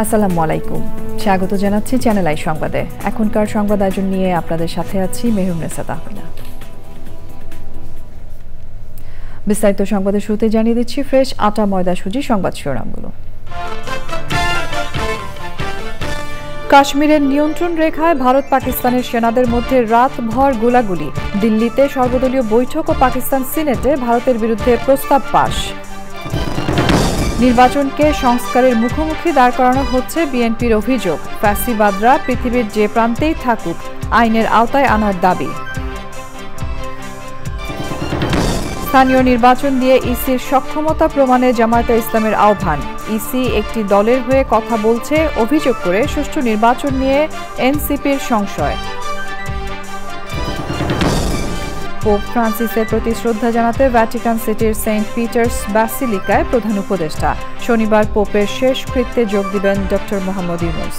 আসসালামু আলাইকুম, স্বাগত জানাচ্ছি চ্যানেল আই সংবাদে। এখনকার সংবাদ আয়োজন নিয়ে আপনাদের সাথে আছি মেহরুন্নেসা তাহমিনা। বিস্তারিত সংবাদের শুরুতে জানিয়ে দিচ্ছি ফ্রেশ আটা ময়দা সুজি সংবাদ শিরোনামগুলো। কাশ্মীরের নিয়ন্ত্রণ রেখায় ভারত পাকিস্তানের সেনাদের মধ্যে রাতভর গোলাগুলি। দিল্লিতে সর্বদলীয় বৈঠক ও পাকিস্তান সিনেটে ভারতের বিরুদ্ধে প্রস্তাব পাশ। নির্বাচনকে সংস্কারের মুখোমুখি দাঁড় করানো হচ্ছে বিএনপির অভিযোগ। ফ্যাসিবাদরা পৃথিবীর যে প্রান্তেই থাকুক আইনের আওতায় আনার দাবি। স্থানীয় নির্বাচন দিয়ে ইসির সক্ষমতা প্রমাণে জামায়াতে ইসলামের আহ্বান। ইসি একটি দলের হয়ে কথা বলছে অভিযোগ করে সুষ্ঠু নির্বাচন নিয়ে এনসিপির সংশয়। পোপ ফ্রান্সিসের প্রতি শ্রদ্ধা জানাতে ভ্যাটিকান সিটির সেন্ট পিটার্স ব্যাসিলিকায় প্রধান উপদেষ্টা। শনিবার পোপের শেষ কৃত্যে যোগ দিবেন ডক্টর মোহাম্মদ ইউনূস।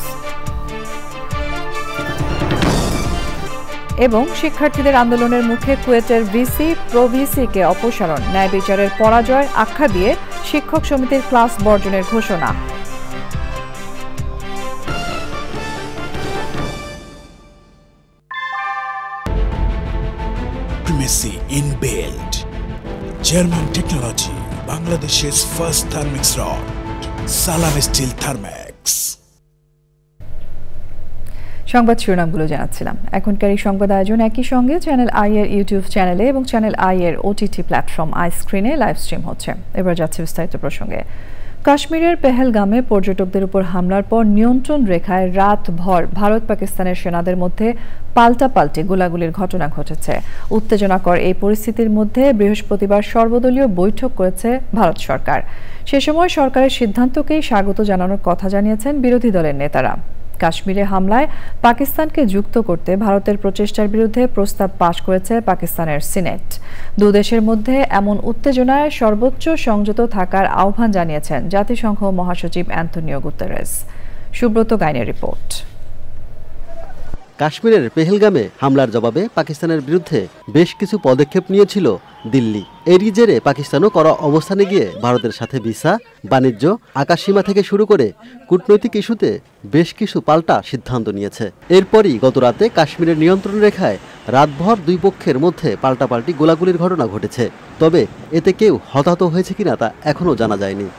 এবং শিক্ষার্থীদের আন্দোলনের মুখে কুয়েটের ভিসি প্রভিসিকে অপসারণ। ন্যায় বিচারের পরাজয় আখ্যা দিয়ে শিক্ষক সমিতির ক্লাস বর্জনের ঘোষণা। Inbuilt German technology, Bangladesh's first Thermix rod, Salam Steel Thermax. সংবাদ শিরোনামগুলো জানাচ্ছিলাম। এখনকার এই সংবাদ আয়োজন একই সঙ্গে চ্যানেল আই এর ইউটিউব চ্যানেলে এবং চ্যানেল আই এর ওটিটি প্ল্যাটফর্ম আই স্ক্রিনে লাইভ স্ট্রিম হচ্ছে। এবার যাচ্ছে বিস্তারিত প্রসঙ্গে। কাশ্মীরের পেহেলগামে পর্যটকদের উপর হামলার পর নিয়ন্ত্রণ রেখায় রাতভর ভারত পাকিস্তানের সেনাদের মধ্যে পাল্টাপাল্টি গোলাগুলির ঘটনা ঘটেছে। উত্তেজনাকর এই পরিস্থিতির মধ্যে বৃহস্পতিবার সর্বদলীয় বৈঠক করেছে ভারত সরকার। সে সময় সরকারের সিদ্ধান্তকেই স্বাগত জানানোর কথা জানিয়েছেন বিরোধী দলের নেতারা। কাশ্মীরে হামলায় পাকিস্তানকে যুক্ত করতে ভারতের প্রচেষ্টার বিরুদ্ধে প্রস্তাব পাশ করেছে পাকিস্তানের সিনেট। দুদেশের মধ্যে এমন উত্তেজনায় সর্বোচ্চ সংযত থাকার আহ্বান জানিয়েছেন জাতিসংঘ মহাসচিব অ্যান্টনিও গুতেরেস। সুব্রত গাইনের রিপোর্ট। কাশ্মীরের পেহেলগামে হামলার জবাবে পাকিস্তানের বিরুদ্ধে বেশ কিছু পদক্ষেপ নিয়েছিল দিল্লি। এরই জেরে পাকিস্তানও কড়া অবস্থানে গিয়ে ভারতের সাথে ভিসা, বাণিজ্য, আকাশসীমা থেকে শুরু করে কূটনৈতিক ইস্যুতে বেশ কিছু পাল্টা সিদ্ধান্ত নিয়েছে। এরপরই গতরাতে কাশ্মীরের নিয়ন্ত্রণ রেখায় রাতভর দুই পক্ষের মধ্যে পাল্টাপাল্টি গোলাগুলির ঘটনা ঘটেছে। তবে এতে কেউ হতাহত হয়েছে কিনা তা এখনও জানা যায়নি।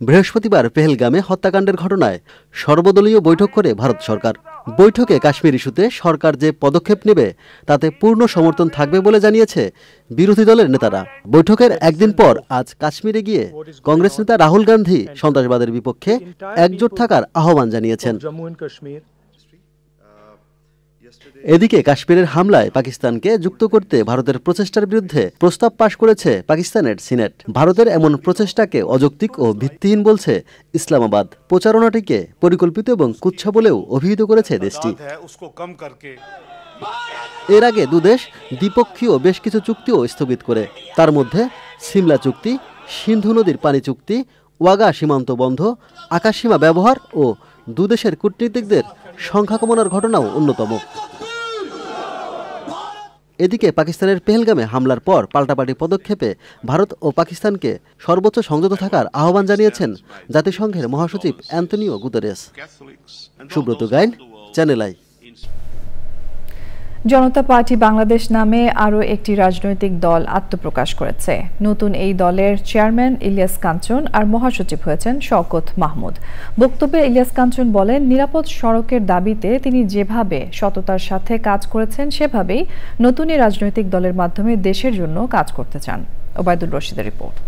বৃহস্পতিবার পেহেলগামে হত্যাকাণ্ডের ঘটনায় সর্বদলীয় বৈঠক করে ভারত সরকার। বৈঠকে কাশ্মীর ইস্যুতে সরকার যে পদক্ষেপ নেবে তাতে পূর্ণ সমর্থন থাকবে বলে জানিয়েছে বিরোধী দলের নেতারা। বৈঠকের একদিন পর আজ কাশ্মীরে গিয়ে কংগ্রেস নেতা রাহুল গান্ধী সন্ত্রাসবাদের বিপক্ষে একজোট থাকার আহ্বান জানিয়েছেন। এদিকে কাশ্মীরের হামলায় পাকিস্তানকে যুক্ত করতে ভারতের প্রচেষ্টার বিরুদ্ধে প্রস্তাব পাশ করেছে পাকিস্তানের সিনেট। ভারতের এমন প্রচেষ্টাকে অযৌক্তিক ও ভিত্তিহীন বলছে ইসলামাবাদ। প্রচারণাটিকে পরিকল্পিত এবং কুৎসা বলেও অভিহিত করেছে দেশটি। এর আগে দুদেশ দ্বিপক্ষীয় বেশ কিছু চুক্তিও স্থগিত করে। তার মধ্যে সিমলা চুক্তি, সিন্ধু নদীর পানি চুক্তি, ওয়াগা সীমান্ত বন্ধ, আকাশসীমা ব্যবহার ও দুদেশের কূটনীতিকদের সংখ্যা কমানোর ঘটনাও অন্যতম। এদিকে পাকিস্তানের পেহেলগামে হামলার পর পাল্টাপাল্টি পদক্ষেপে ভারত ও পাকিস্তানকে সর্বোচ্চ সংযত থাকার আহ্বান জানিয়েছেন জাতিসংঘের মহাসচিব Antonio Guterres. Subrata Gain, Channel I. Janata party Bangladesh নামে আরও একটি রাজনৈতিক দল আত্মপ্রকাশ করেছে। নতুন এই দলের চেয়ারম্যান ইলিয়াস কাঞ্চন আর মহাসচিব হয়েছেন শওকত মাহমুদ। বক্তব্যে ইলিয়াস কাঞ্চন বলেন, নিরাপদ সড়কের দাবিতে তিনি যেভাবে সততার সাথে কাজ করেছেন সেভাবেই নতুন এই রাজনৈতিক দলের মাধ্যমে দেশের জন্য কাজ করতে চান। ওবায়দুল রশিদের রিপোর্ট।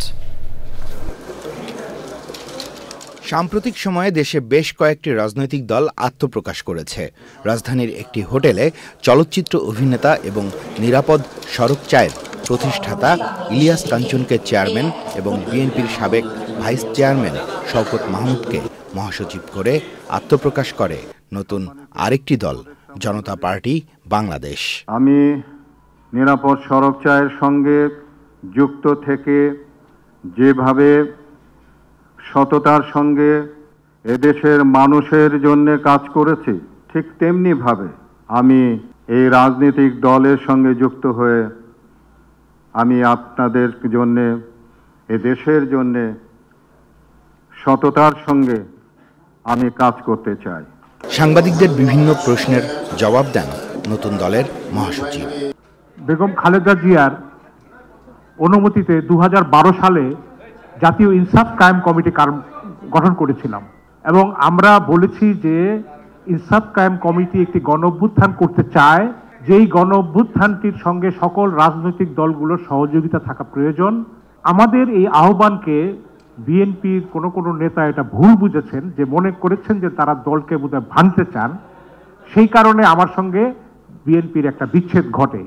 সাম্প্রতিক সময়ে দেশে বেশ কয়েকটি রাজনৈতিক দল আত্মপ্রকাশ করেছে। রাজধানীর একটি হোটেলে চলচ্চিত্র অভিনেতা এবং নিরাপদ সড়ক চায়ের প্রতিষ্ঠাতা ইলিয়াস কাঞ্চনকে চেয়ারম্যান এবং বিএনপির সাবেক ভাইস চেয়ারম্যান শওকত মাহমুদকে মহাসচিব করে আত্মপ্রকাশ করে নতুন আরেকটি দল জনতা পার্টি বাংলাদেশ। আমি নিরাপদ সড়ক চায়ের সঙ্গে যুক্ত থেকে যেভাবে সততার সঙ্গে এদেশের মানুষের জন্য কাজ করেছি, ঠিক তেমনি ভাবে আমি এই রাজনৈতিক দলের সঙ্গে যুক্ত হয়ে আমি আপনাদের জন্য এদেশের জন্য সততার সঙ্গে আমি কাজ করতে চাই। সাংবাদিকদের বিভিন্ন প্রশ্নের জবাব দেন নতুন দলের মহাসচিব। বেগম খালেদা জিয়ার অনুমতিতে 2012 সালে জাতীয় ইনসাফ কায়েম কমিটি গঠন করেছিলাম এবং আমরা বলেছি যে ইনসাফ কায়েম কমিটি একটি গণঅভ্যুত্থান করতে চায়, যেই গণঅভ্যুত্থানটির সঙ্গে সকল রাজনৈতিক দলগুলোর সহযোগিতা থাকা প্রয়োজন। আমাদের এই আহ্বানকে বিএনপির কোনো নেতা এটা ভুল বুঝেছেন, যে মনে করেছেন যে তারা দলকে বোধহয় ভাঙতে চান, সেই কারণে আমার সঙ্গে বিএনপির একটা বিচ্ছেদ ঘটে।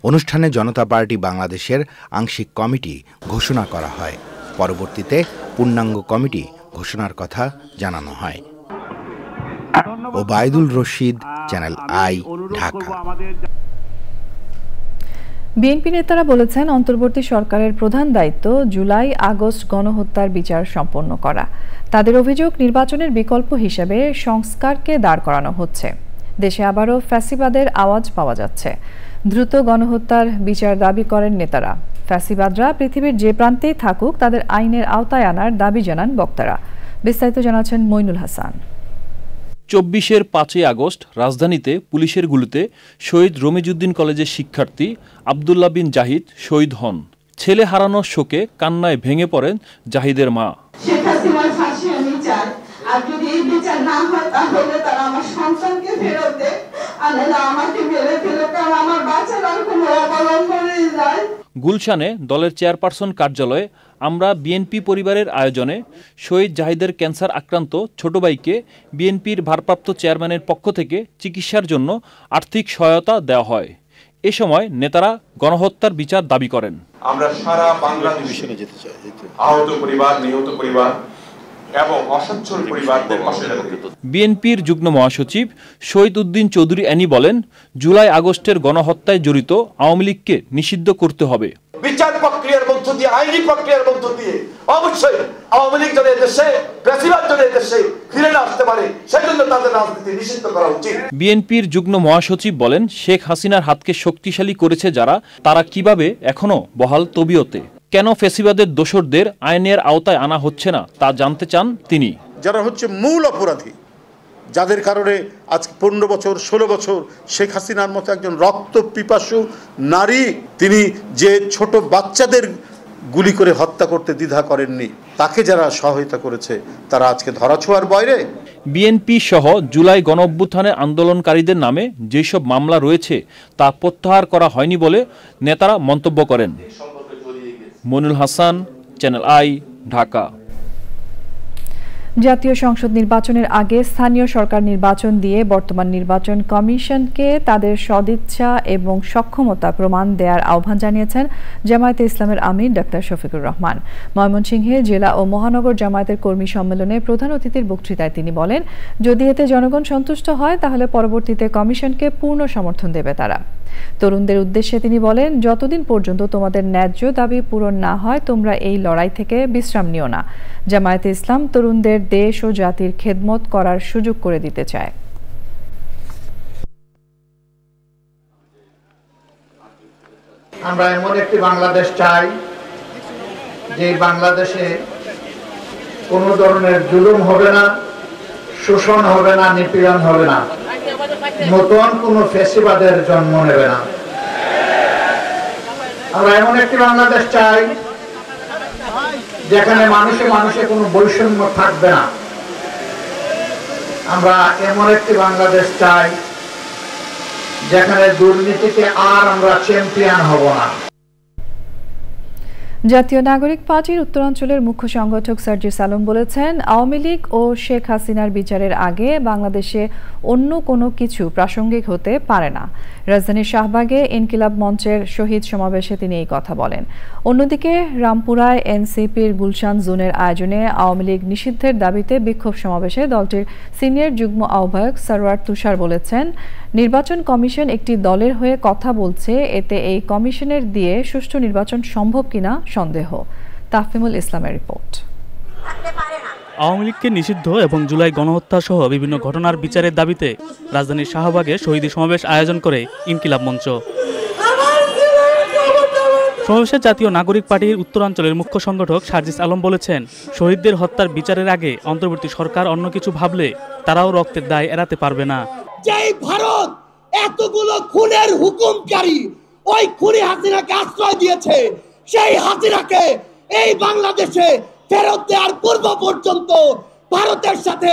অনুষ্ঠানে জনতা পার্টি বাংলাদেশের আংশিক কমিটি ঘোষণা করা হয়। পরবর্তীতে পূর্ণাঙ্গ কমিটি ঘোষণার কথা জানানো হয়। Obaidul Rashid, channel I, Dhaka. BNP নেতারা বলেছেন, অন্তর্বর্তী সরকারের প্রধান দায়িত্ব জুলাই আগস্ট গণহত্যার বিচার সম্পন্ন করা। তাদের অভিযোগ, নির্বাচনের বিকল্প হিসেবে সংস্কারকে দাঁড় করানো হচ্ছে। দেশে আবারও ফ্যাসিবাদের আওয়াজ পাওয়া যাচ্ছে। দ্রুত গণহত্যার বিচার দাবি করেন নেতারা। ফ্যাসিবাদরা পৃথিবীর যে প্রান্তেই থাকুক তাদের আইনের আওতায় আনার দাবি জানান বক্তারা। বিস্তারিত জানাচ্ছেন মইনুল হাসান। 24-এর 5ই আগস্ট রাজধানীতে পুলিশের গুলিতে শহীদ রমিজউদ্দিন কলেজের শিক্ষার্থী আব্দুল্লাহ বিন জাহিদ শহীদ হন। ছেলে হারানোর শোকে কান্নায় ভেঙে পড়েন জাহিদের মা। আর যদি এই বিচার না হয় তাহলে তারা আমার সন্তানকে ফেরত দেয়, আর আমাকে মেরে ফেলে, কারণ আমার বাচ্চারা কোনো অবলম্বনই নাই। গুলশানে দলের চেয়ারপারসন কার্যালয়ে আমরা বিএনপি পরিবারের আয়োজনে শহীদ জাহিদের ক্যান্সার আক্রান্ত ছোট ভাইকে বিএনপির ভারপ্রাপ্ত চেয়ারম্যানের পক্ষ থেকে চিকিৎসার জন্য আর্থিক সহায়তা দেওয়া হয়। এ সময় নেতারা গণহত্যার বিচার দাবি করেন। আমরা সারা বাংলাদেশে যেতে চাই, আহত পরিবার, নিহত পরিবার এবং অসচ্ছল পরিবারদের পাশে দাঁড়াতে। বিএনপির যুগ্ম মহাসচিব শহীদ উদ্দিন চৌধুরী অ্যানি বলেন, জুলাই আগস্টের গণহত্যায় জড়িত আওয়ামী লীগকে নিষিদ্ধ করতে হবে। বিচার প্রক্রিয়ার মধ্য দিয়ে, আইনি প্রক্রিয়ার মধ্য দিয়ে অবশ্যই আওয়ামী লীগ যদি দেশে, ফ্যাসিবাদ যদি দেশে ফিরে না আসতে পারে, সেজন্য তাদের রাজনীতি নিষিদ্ধ করা উচিত। বিএনপির যুগ্ম মহাসচিব বলেন, শেখ হাসিনার হাতকে শক্তিশালী করেছে যারা, তারা কিভাবে এখনো বহাল তবিয়তে। কেন ফ্যাসিবাদের দোসরদের আইনের আওতায় আনা হচ্ছে না তা জানতে চান তিনি। যারা হচ্ছে মূল অপরাধী, যাদের কারণে আজ 15 বছর 16 বছর শেখ হাসিনার মতো একজন রক্ত পিপাসু নারী, তিনি যে ছোট বাচ্চাদের গুলি করে হত্যা করতে দ্বিধা করেননি, তাকে যারা সহায়তা করেছে তারা আজকে ধরাছোঁয়ার বাইরে। বিএনপি সহ জুলাই গণঅভ্যুত্থানে আন্দোলনকারীদের নামে যেসব মামলা রয়েছে তা প্রত্যাহার করা হয়নি বলে নেতারা মন্তব্য করেন। Moinul Hasan, Channel I, Dhaka. জাতীয় সংসদ নির্বাচনের আগে স্থানীয় সরকার নির্বাচন দিয়ে বর্তমান নির্বাচন কমিশনকে তাদের সদিচ্ছা এবং সক্ষমতা প্রমাণ দেওয়ার আহ্বান জানিয়েছেন জামায়াতে ইসলামের আমির ডক্টর শফিকুর রহমান। ময়মনসিংহে জেলা ও মহানগর জামায়াতের কর্মী সম্মেলনে প্রধান অতিথির বক্তৃতায় তিনি বলেন, যদি এতে জনগণ সন্তুষ্ট হয় তাহলে পরবর্তীতে কমিশনকে পূর্ণ সমর্থন দেবে তারা। তরুণদের উদ্দেশ্যে তিনি বলেন, যতদিন পর্যন্ত তোমাদের ন্যায্য দাবি পূরণ না হয় তোমরা এই লড়াই থেকে বিশ্রাম নিও না। জামায়াতে ইসলাম তরুণদের দেশ ও জাতির খেদমত করার সুযোগ করে দিতে চায়। আমরা এমন একটি বাংলাদেশ চাই যে বাংলাদেশে কোনো ধরনের জুলুম হবে না, শোষণ হবে না, নিপীড়ন হবে না, নতুন কোনো ফ্যাসিবাদের জন্ম নেবে না। আমরা এমন একটি বাংলাদেশ চাই যেখানে মানুষে মানুষে কোনো বৈষম্য থাকবে না। আমরা এমন একটি বাংলাদেশ চাই যেখানে দুর্নীতিতে আর আমরা চ্যাম্পিয়ন হব না। জাতীয় নাগরিক পার্টির উত্তরাঞ্চলের মুখ্য সংগঠক সার্জিস আলম বলেছেন, আওয়ামী লীগ ও শেখ হাসিনার বিচারের আগে বাংলাদেশে অন্য কোনো কিছু প্রাসঙ্গিক হতে পারে না। রাজধানীর শাহবাগে ইনকিলাব মঞ্চের শহীদ সমাবেশে তিনি এই কথা বলেন। অন্যদিকে রামপুরায় এনসিপির গুলশান জোনের আয়োজনে আওয়ামী লীগ নিষিদ্ধের দাবিতে বিক্ষোভ সমাবেশে দলটির সিনিয়র যুগ্ম আহ্বায়ক সরওয়ার তুষার বলেছেন, নির্বাচন কমিশন একটি দলের হয়ে কথা বলছে, এতে এই কমিশনের দিয়ে সুষ্ঠু নির্বাচন সম্ভব কিনা সন্দেহ। তাফিমুল ইসলামের রিপোর্ট। আওয়ামী লীগকে নিষিদ্ধ এবং জুলাই গণহত্যা সহ বিভিন্ন ঘটনার বিচারের দাবিতে রাজধানীর শাহবাগে শহীদ সমাবেশ আয়োজন করে ইনকিলাব মঞ্চ। সমাবেশে জাতীয় নাগরিক পার্টির উত্তরাঞ্চলের মুখ্য সংগঠক সার্জিস আলম বলেছেন, শহীদদের হত্যার বিচারের আগে অন্তর্বর্তী সরকার অন্য কিছু ভাবলে তারাও রক্তের দায় এড়াতে পারবে না। যেই ভারত এতগুলো খুনের হুকুমকারী ওই খুনি হাসিনাকে আশ্রয় দিয়েছে, সেই হাসিনাকে এই বাংলাদেশে ফেরত দেওয়ার পূর্ব পর্যন্ত ভারতের সাথে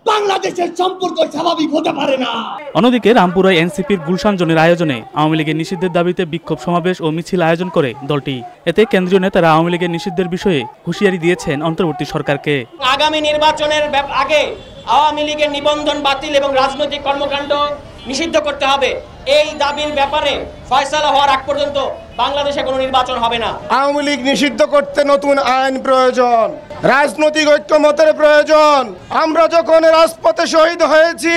বাংলাদেশের সম্পর্ক স্বাভাবিক হতে পারে না। অন্যদিকে রামপুরায় এনসিপির গুলশান জোনের আয়োজনে আওয়ামী লীগের নিষিদ্ধের দাবিতে বিক্ষোভ সমাবেশ ও মিছিল আয়োজন করে দলটি। এতে কেন্দ্রীয় নেতারা আওয়ামী লীগের নিষিদ্ধের বিষয়ে হুঁশিয়ারি দিয়েছেন অন্তর্বর্তী সরকারকে। আগামী নির্বাচনের আগে আওয়ামী লীগের নিবন্ধন বাতিল এবং রাজনৈতিক কর্মকাণ্ড নিষিদ্ধ করতে হবে। এই দাবির ব্যাপারে ফয়সালা হওয়ার আগ পর্যন্ত বাংলাদেশে কোনো নির্বাচন হবে না। আওয়ামী লীগ নিষিদ্ধ করতে নতুন আইন প্রয়োজন, রাজনৈতিক ঐক্যমতের প্রয়োজন। আমরা যখন রাজপথে শহীদ হয়েছি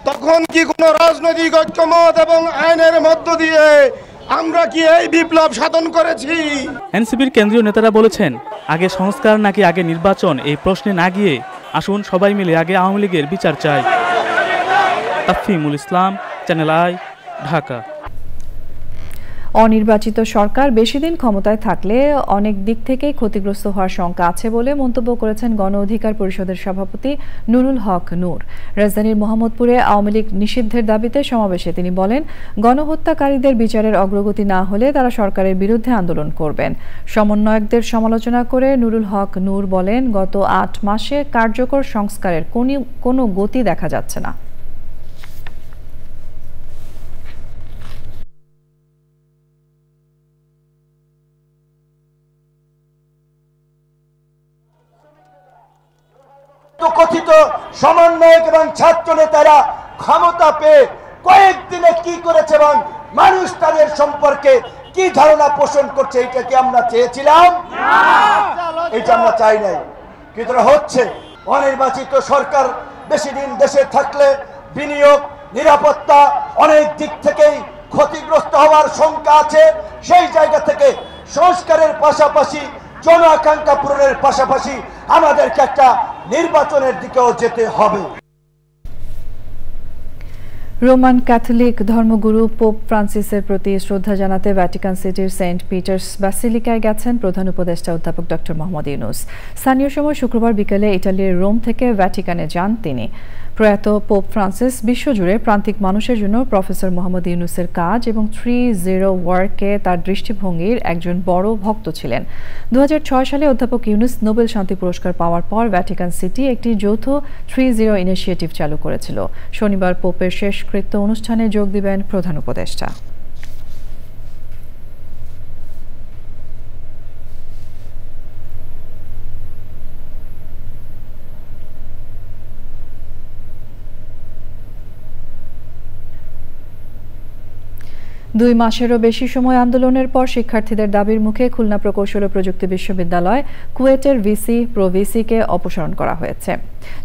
তখন কি কোনো রাজনৈতিক ঐক্যমত এবং আইনের মধ্য দিয়ে আমরা কি এই বিপ্লব সাধন করেছি? এনসিপির কেন্দ্রীয় নেতারা বলেছেন, আগে সংস্কার নাকি আগে নির্বাচন, এই প্রশ্নে না গিয়ে আসুন সবাই মিলে আগে আওয়ামী লীগের বিচার চাই। তাফিমুল ইসলাম, চ্যানেল আই, ঢাকা। অনির্বাচিত সরকার বেশি দিন ক্ষমতায় থাকলে অনেক দিক থেকেই ক্ষতিগ্রস্ত হওয়ার শঙ্কা আছে বলে মন্তব্য করেছেন গণ অধিকার পরিষদের সভাপতি নুরুল হক নূর। রাজধানীর মোহাম্মদপুরে আওয়ামী লীগ নিষিদ্ধের দাবিতে সমাবেশে তিনি বলেন, গণহত্যাকারীদের বিচারের অগ্রগতি না হলে তারা সরকারের বিরুদ্ধে আন্দোলন করবেন। সমন্বয়কদের সমালোচনা করে নুরুল হক নূর বলেন, গত ৮ মাসে কার্যকর সংস্কারের কোনো গতি দেখা যাচ্ছে না। কথিত সমন্বয়ক এবং ছাত্র নেতারা ক্ষমতা পেয়ে কয়েকদিনে কি করেছে এবং মানুষ তাদের সম্পর্কে কি ধারণা পোষণ করছে, এটা কি আমরা চেয়েছিলাম? এটা আমরা চাই নাই, কিন্তু হচ্ছে। অনির্বাচিত সরকার বেশি দিন দেশে থাকলে বিনিয়োগ, নিরাপত্তা অনেক দিক থেকেই ক্ষতিগ্রস্ত হওয়ার শঙ্কা আছে। সেই জায়গা থেকে সংস্কারের পাশাপাশি জন আকাঙ্ক্ষা পূরণের পাশাপাশি আমাদেরকে একটা নির্বাচনের দিকেও যেতে হবে। রোমান ক্যাথলিক ধর্মগুরু পোপ ফ্রান্সিসের প্রতি শ্রদ্ধা জানাতে ভ্যাটিকান সিটির সেন্ট পিটার্স ব্যাসিলিকায় গেছেন প্রধান উপদেষ্টা অধ্যাপক ডক্টর মোহাম্মদ ইউনূস। স্থানীয় সময় শুক্রবার বিকেলে ইটালির রোম থেকে ভ্যাটিকানে যান তিনি। প্রয়াত পোপ ফ্রান্সিস বিশ্বজুড়ে প্রান্তিক মানুষের জন্য প্রফেসর মোহাম্মদ ইউনূসের কাজ এবং 30 ওয়ার্কে তার দৃষ্টিভঙ্গির একজন বড় ভক্ত ছিলেন। 2006 সালে অধ্যাপক ইউনূস নোবেল শান্তি পুরস্কার পাওয়ার পর ভ্যাটিকান সিটি একটি যৌথ 30 ইনিশিয়েটিভ চালু করেছিল। শনিবার পোপের শেষকৃত্য অনুষ্ঠানে যোগ দিবেন প্রধান উপদেষ্টা। দুই মাসেরও বেশি সময় আন্দোলনের পর শিক্ষার্থীদের দাবির মুখে খুলনা প্রকৌশল ও প্রযুক্তি বিশ্ববিদ্যালয় কুয়েটের ভিসি প্রো-ভিসিকে অপসারণ করা হয়েছে।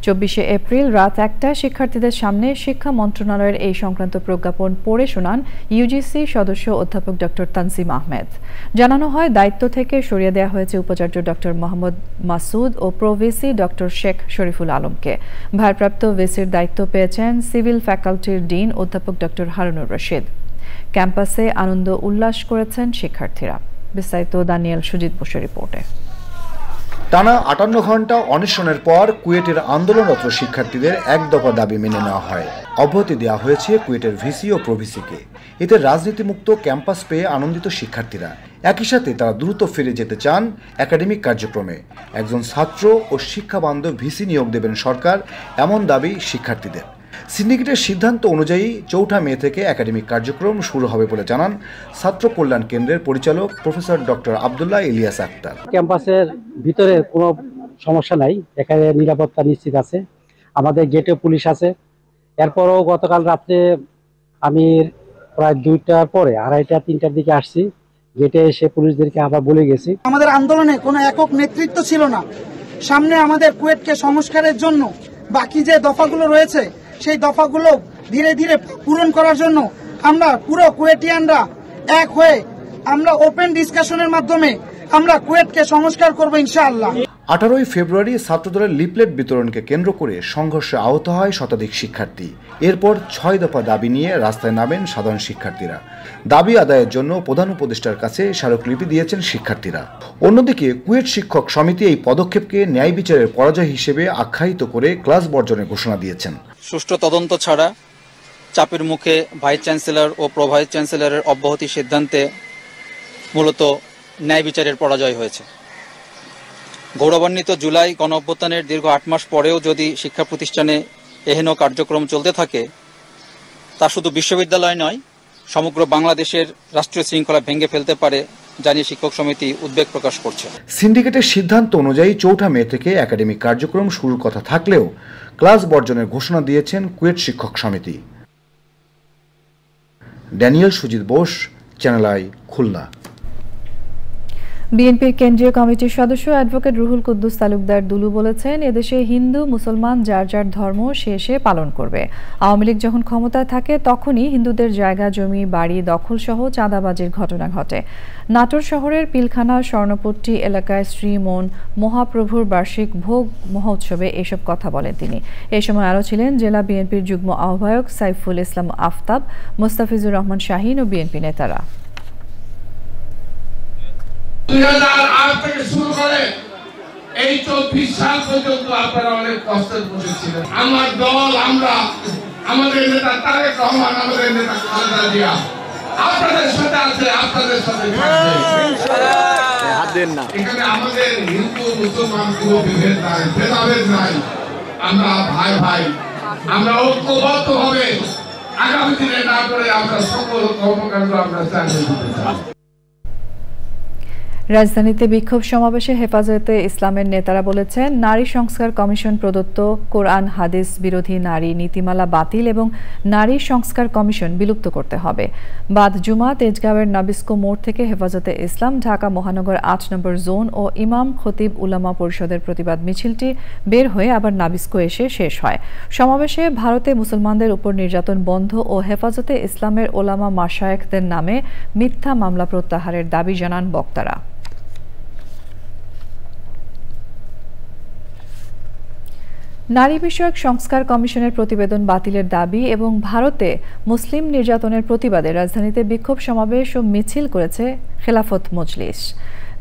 24 এপ্রিল রাত 1টায় শিক্ষার্থীদের সামনে শিক্ষা মন্ত্রণালয়ের এই সংক্রান্ত প্রজ্ঞাপন পড়ে শোনান ইউজিসি সদস্য অধ্যাপক ডক্টর তানজিম আহমেদ। জানানো হয়, দায়িত্ব থেকে সরিয়ে দেওয়া হয়েছে উপাচার্য ডক্টর মোহাম্মদ মাসুদ ও প্রো-ভিসি ডক্টর শেখ শরীফুল আলমকে। ভারপ্রাপ্ত ভিসির দায়িত্ব পেয়েছেন সিভিল ফ্যাকাল্টির ডিন অধ্যাপক ডক্টর হারুনুর রশিদ। ক্যাম্পাসে আনন্দ উল্লাস করেছেন শিক্ষার্থীরা। বিস্তারিত দানিয়েল সুজিত বসুর রিপোর্টে। টানা 58 ঘন্টা অনশনের পর কুয়েটের আন্দোলনরত শিক্ষার্থীদের এক দফা দাবি মেনে নেওয়া হয়। অব্যাহতি দেওয়া হয়েছে কুয়েটের ভিসি ও প্রো-ভিসিকে। এতে রাজনীতিমুক্ত ক্যাম্পাস পেয়ে আনন্দিত শিক্ষার্থীরা। একই সাথে তারা দ্রুত ফিরে যেতে চান একাডেমিক কার্যক্রমে। একজন ছাত্র ও শিক্ষা বান্ধব ভিসি নিয়োগ দেবেন সরকার, এমন দাবি শিক্ষার্থীদের। সিন্ডিকেটের সিদ্ধান্ত অনুযায়ী ৪ মে থেকে একাডেমিক কার্যক্রম শুরু হবে বলে জানান ছাত্র কল্যাণ কেন্দ্রের পরিচালক প্রফেসর ডক্টর আব্দুল্লাহ ইলিয়াস আক্তার। ক্যাম্পাসের ভিতরে কোনো সমস্যা নাই, এখানে নিরাপত্তা নিশ্চিত আছে, আমাদের গেটে পুলিশ আছে। এরপরও গতকাল রাত্রে আমি প্রায় 2টার পরে 2:30 3টার দিকে আসছি, গেটে এসে পুলিশদেরকে আবার বলে গেছি। আমাদের আন্দোলনে কোনো একক নেতৃত্ব ছিল না, সামনে আমাদের কুয়েটকে সংস্কারের জন্য বাকি যে দফাগুলো রয়েছে সেই দফাগুলো ধীরে ধীরে পূরণ করার জন্য আমরা পুরো কুয়েটিয়ানরা এক হয়ে আমরা ওপেন ডিসকাশনের মাধ্যমে আমরা কুয়েটকে সংস্কার করব ইনশাআল্লাহ। 18 ফেব্রুয়ারি ছাত্রদলের লিফলেট বিতরণকে কেন্দ্র করে সংঘর্ষে আহত হয় শতাধিক শিক্ষার্থী। এরপর 6 দফা দাবি নিয়ে রাস্তায় নামেন সাধারণ শিক্ষার্থীরা। দাবি আদায়ের জন্য প্রধান উপদেষ্টার কাছে স্মারকলিপি দিয়েছেন শিক্ষার্থীরা। অন্যদিকে কুয়েট শিক্ষক সমিতি এই পদক্ষেপকে ন্যায় বিচারের পরাজয় হিসেবে আখ্যায়িত করে ক্লাস বর্জনের ঘোষণা দিয়েছেন। সুষ্ঠু তদন্ত ছাড়া চাপের মুখে ভাইস চ্যান্সেলর ও প্রো ভাইস চ্যান্সেলরের অব্যাহতি সিদ্ধান্তে মূলত ন্যায় বিচারের পরাজয় হয়েছে। গৌরবান্বিত জুলাই গণঅভ্যুত্থানের দীর্ঘ 8 মাস পরেও যদি শিক্ষা প্রতিষ্ঠানে এহেন কার্যক্রম চলতে থাকে, তা শুধু বিশ্ববিদ্যালয় নয়, সমগ্র বাংলাদেশের রাষ্ট্রীয় শৃঙ্খলা ভেঙে ফেলতে পারে জানিয়ে শিক্ষক সমিতি উদ্বেগ প্রকাশ করছে। সিন্ডিকেটের সিদ্ধান্ত অনুযায়ী 4 মে থেকে একাডেমিক কার্যক্রম শুরুর কথা থাকলেও ক্লাস বর্জনের ঘোষণা দিয়েছেন কুয়েট শিক্ষক সমিতি। Daniel Sujit Bose, channel I, Khulna. বিএনপির কেন্দ্রীয় কমিটির সদস্য অ্যাডভোকেট রুহুল কুদ্দুস তালুকদার দুলু বলেছেন, এদেশে হিন্দু মুসলমান যার যার ধর্ম সে পালন করবে। আওয়ামী লীগ যখন ক্ষমতায় থাকে তখনই হিন্দুদের জায়গা জমি বাড়ি দখলসহ চাঁদাবাজির ঘটনা ঘটে। নাটোর শহরের পিলখানা স্বর্ণপট্টি এলাকায় শ্রীমন মহাপ্রভুর বার্ষিক ভোগ মহোৎসবে এসব কথা বলেন তিনি। এ সময় আরও ছিলেন জেলা বিএনপির যুগ্ম আহ্বায়ক সাইফুল ইসলাম আফতাব, মোস্তাফিজুর রহমান শাহীন ও বিএনপি নেতারা। 2008 থেকে শুরু করে এই 24 সাল পর্যন্ত আপনারা অনেক কষ্টের মধ্যে ছিলেন। আমার দল, আমরা, আমাদের নেতা তারেক রহমান, আমাদের নেতা খালেদা জিয়া আপনাদের সাথে আছে, আপনাদের সাথে থাকবে ইনশাআল্লাহ। এখানে আমাদের হিন্দু মুসলমান কোনো বিভেদ নাই, ভেদাভেদ নাই। আমরা ভাই ভাই, আমরা ঐক্যবদ্ধ হবে আগামী দিনে না করে আমরা সকল কর্মকাণ্ড আমরা চালিয়ে যেতে চাই। রাজধানীতে বিক্ষোভ সমাবেশে হেফাজতে ইসলামের নেতারা বলেছেন, নারী সংস্কার কমিশন প্রদত্ত কোরআন হাদিস বিরোধী নারী নীতিমালা বাতিল এবং নারী সংস্কার কমিশন বিলুপ্ত করতে হবে। বাদ জুমা তেজগাঁওয়ের নাবিস্কো মোড় থেকে হেফাজতে ইসলাম ঢাকা মহানগর 8 নম্বর জোন ও ইমাম খতিব উলামা পরিষদের প্রতিবাদ মিছিলটি বের হয়ে আবার নাবিস্কো এসে শেষ হয়। সমাবেশে ভারতে মুসলমানদের উপর নির্যাতন বন্ধ ও হেফাজতে ইসলামের ওলামা মাশায়েখদের নামে মিথ্যা মামলা প্রত্যাহারের দাবি জানান বক্তারা। নারী বিষয়ক সংস্কার কমিশনের প্রতিবেদন বাতিলের দাবি এবং ভারতে মুসলিম নির্যাতনের প্রতিবাদে রাজধানীতে বিক্ষোভ সমাবেশ ও মিছিল করেছে খেলাফত মজলিস।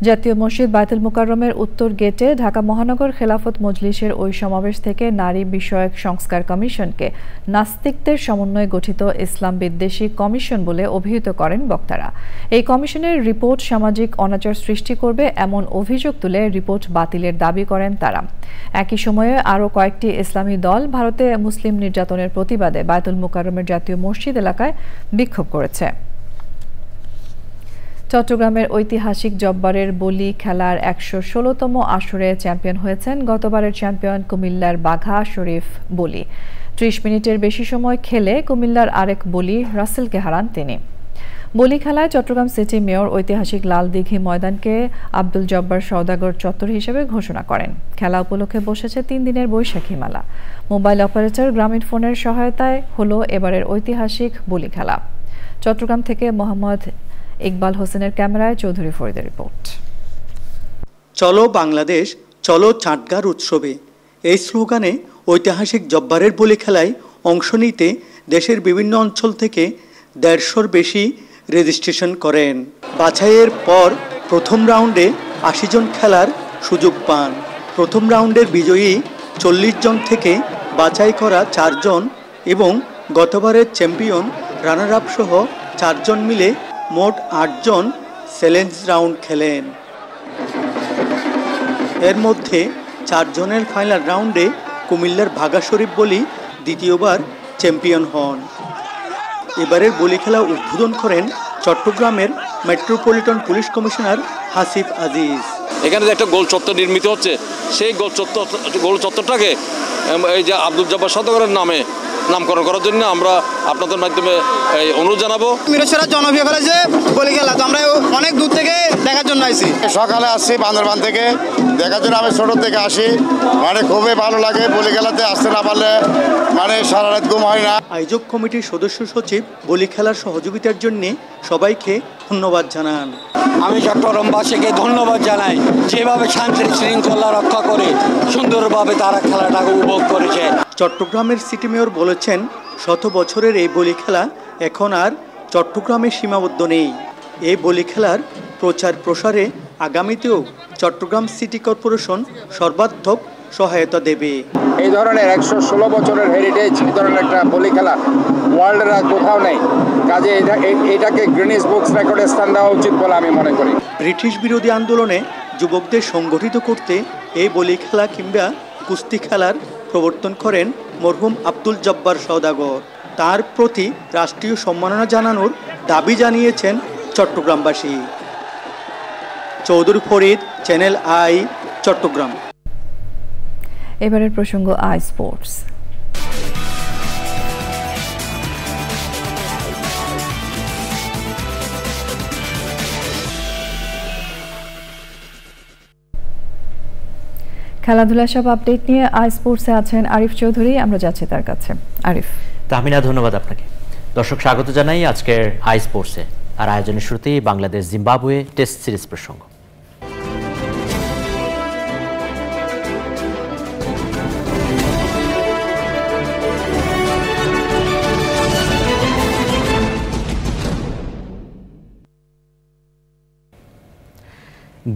জাতীয় মসজিদ বায়তুল মুকাররমের উত্তর গেটে ঢাকা মহানগর খেলাফত মজলিসের ওই সমাবেশ থেকে নারী বিষয়ক সংস্কার কমিশনকে নাস্তিকদের সমন্বয়ে গঠিত ইসলাম বিদ্বেষী কমিশন বলে অভিহিত করেন বক্তারা। এই কমিশনের রিপোর্ট সামাজিক অনাচার সৃষ্টি করবে এমন অভিযোগ তুলে রিপোর্ট বাতিলের দাবি করেন তারা। একই সময়ে আরও কয়েকটি ইসলামী দল ভারতে মুসলিম নির্যাতনের প্রতিবাদে বায়তুল মুকাররমের জাতীয় মসজিদ এলাকায় বিক্ষোভ করেছে। চট্টগ্রামের ঐতিহাসিক জব্বারের বলি খেলার 116তম আসরে চ্যাম্পিয়ন হয়েছেন গতবারের চ্যাম্পিয়ন কুমিল্লার বাঘা শরীফ বলি। 30 মিনিটের বেশি সময় খেলে কুমিল্লার আরেক বলি রাসেলকে হারান তিনি। বলি খেলায় চট্টগ্রাম সিটি মেয়র ঐতিহাসিক লাল দিঘি ময়দানকে আব্দুল জব্বার সওদাগর চত্বর হিসেবে ঘোষণা করেন। খেলা উপলক্ষে বসেছে 3 দিনের বৈশাখী মেলা। মোবাইল অপারেটর গ্রামীণ ফোনের সহায়তায় হলো এবারের ঐতিহাসিক বলি খেলা। চট্টগ্রাম থেকে মোহাম্মদ ইকবাল হোসেনের ক্যামেরায় চৌধুরী ফরিদের রিপোর্ট। চলো বাংলাদেশ, চলো চাটগার উৎসবে, এই স্লোগানে ঐতিহাসিক জব্বারের বলি খেলায় অংশ নিতে দেশের বিভিন্ন অঞ্চল থেকে 150-র বেশি রেজিস্ট্রেশন করেন। বাছাইয়ের পর প্রথম রাউন্ডে 80 জন খেলার সুযোগ পান। প্রথম রাউন্ডের বিজয়ী 40 জন থেকে বাছাই করা 4 জন এবং গতবারের চ্যাম্পিয়ন রানার আপ সহ 4 জন মিলে মোট 8 জন চ্যালেঞ্জ রাউন্ড খেলেন। এর মধ্যে 4 জনের ফাইনাল রাউন্ডে কুমিল্লার বাঘা শরীফ বলি দ্বিতীয়বার চ্যাম্পিয়ন হন। এবারের বলি খেলা উদ্বোধন করেন চট্টগ্রামের metropolitan police commissioner Hasif Aziz. এখানে যে একটা গোল চত্বর নির্মিত হচ্ছে, সেই গোল চত্বরটাকে এই যে আব্দুল জব্বার সওদাগরের নামে নামকরণ করার জন্য আমরা আপনাদের মাধ্যমে অনুরোধ জানাবো। মিরসরাত জনপ্রিয় খেলা যে বলি খেলা, তো আমরা অনেক দূর থেকে দেখার জন্য আসছি। সকালে আসছি বান্দরবান থেকে দেখার জন্য, আমি ছোট থেকে আসি, মানে খুবই ভালো লাগে বলি খেলাতে আসতে না পারলে মানে সারা রাত ঘুম হয় না। আয়োজক কমিটির সদস্য সচিব বলি খেলার সহযোগিতার জন্য সবাইকে ধন্যবাদ জানান। আমি চট্টগ্রামবাসীকে ধন্যবাদ জানাই, যেভাবে শান্তি শৃঙ্খলা রক্ষা করে সুন্দরভাবে তারা খেলাটাকে উপভোগ করেছে। চট্টগ্রামের সিটি মেয়র বলেছেন, শত বছরের এই বলি খেলা এখন আর চট্টগ্রামে সীমাবদ্ধ নেই। এই বলি খেলার প্রচার প্রসারে আগামীতেও চট্টগ্রাম সিটি কর্পোরেশন সর্বাত্মক সহায়তা দেবে। এই ধরনের 116 বছরের হেরিটেজ, এই ধরনের একটা বলি খেলা ওয়ার্ল্ডের আর কোথাও নেই, কাজে এটাকে গ্রিনিস বুকস রেকর্ডে স্থান দেওয়া উচিত বলে আমি মনে করি। ব্রিটিশ বিরোধী আন্দোলনে যুবকদের সংগঠিত করতে এই বলি খেলা কিংবা কুস্তি খেলার প্রবর্তন করেন মরহুম আব্দুল জব্বার সওদাগর। তার প্রতি রাষ্ট্রীয় সম্মাননা জানানোর দাবি জানিয়েছেন চট্টগ্রামবাসী। Chowdhury Farid, Channel i, Chittagong. এবারের প্রসঙ্গ আই স্পোর্টস। খেলাধুলা সব আপডেট নিয়ে আই স্পোর্টসে আছেন আরিফ চৌধুরী, আমরা যাচ্ছি তার কাছে। আরিফ। তাহমিনা, ধন্যবাদ আপনাকে। দর্শক স্বাগত জানাই আজকের আই স্পোর্টসে। আর আয়োজনের শুরুতেই বাংলাদেশ জিম্বাবুয়ে টেস্ট সিরিজ প্রসঙ্গ।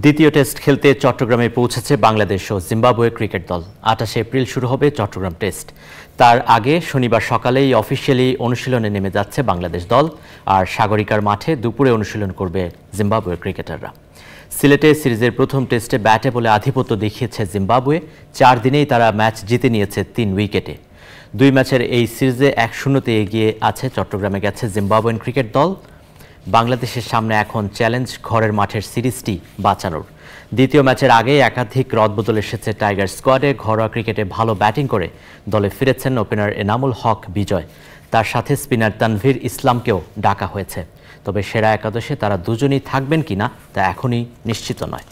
দ্বিতীয় টেস্ট খেলতে চট্টগ্রামে পৌঁছেছে বাংলাদেশ ও জিম্বাবুয়ে ক্রিকেট দল। 28 এপ্রিল শুরু হবে চট্টগ্রাম টেস্ট। তার আগে শনিবার সকালেই অফিসিয়ালি অনুশীলনে নেমে যাচ্ছে বাংলাদেশ দল, আর সাগরিকার মাঠে দুপুরে অনুশীলন করবে জিম্বাবুয়ের ক্রিকেটাররা। সিলেটে সিরিজের প্রথম টেস্টে ব্যাটে বলে আধিপত্য দেখিয়েছে জিম্বাবুয়ে। 4 দিনেই তারা ম্যাচ জিতে নিয়েছে 3 উইকেটে। 2 ম্যাচের এই সিরিজে 1-0 এগিয়ে আছে চট্টগ্রামে গেছে জিম্বাবুয়ান ক্রিকেট দল। বাংলাদেশের সামনে এখন চ্যালেঞ্জ ঘরের মাঠের সিরিজটি বাঁচানোর। দ্বিতীয় ম্যাচের আগে একাধিক রদবদল এসেছে টাইগার স্কোয়াডে। ঘরোয়া ক্রিকেটে ভালো ব্যাটিং করে দলে ফিরেছেন ওপেনার এনামুল হক বিজয়। তার সাথে স্পিনার তানভীর ইসলামকেও ডাকা হয়েছে। তবে সেরা একাদশে তারা দুজনেই থাকবেন কিনা তা এখনই নিশ্চিত নয়।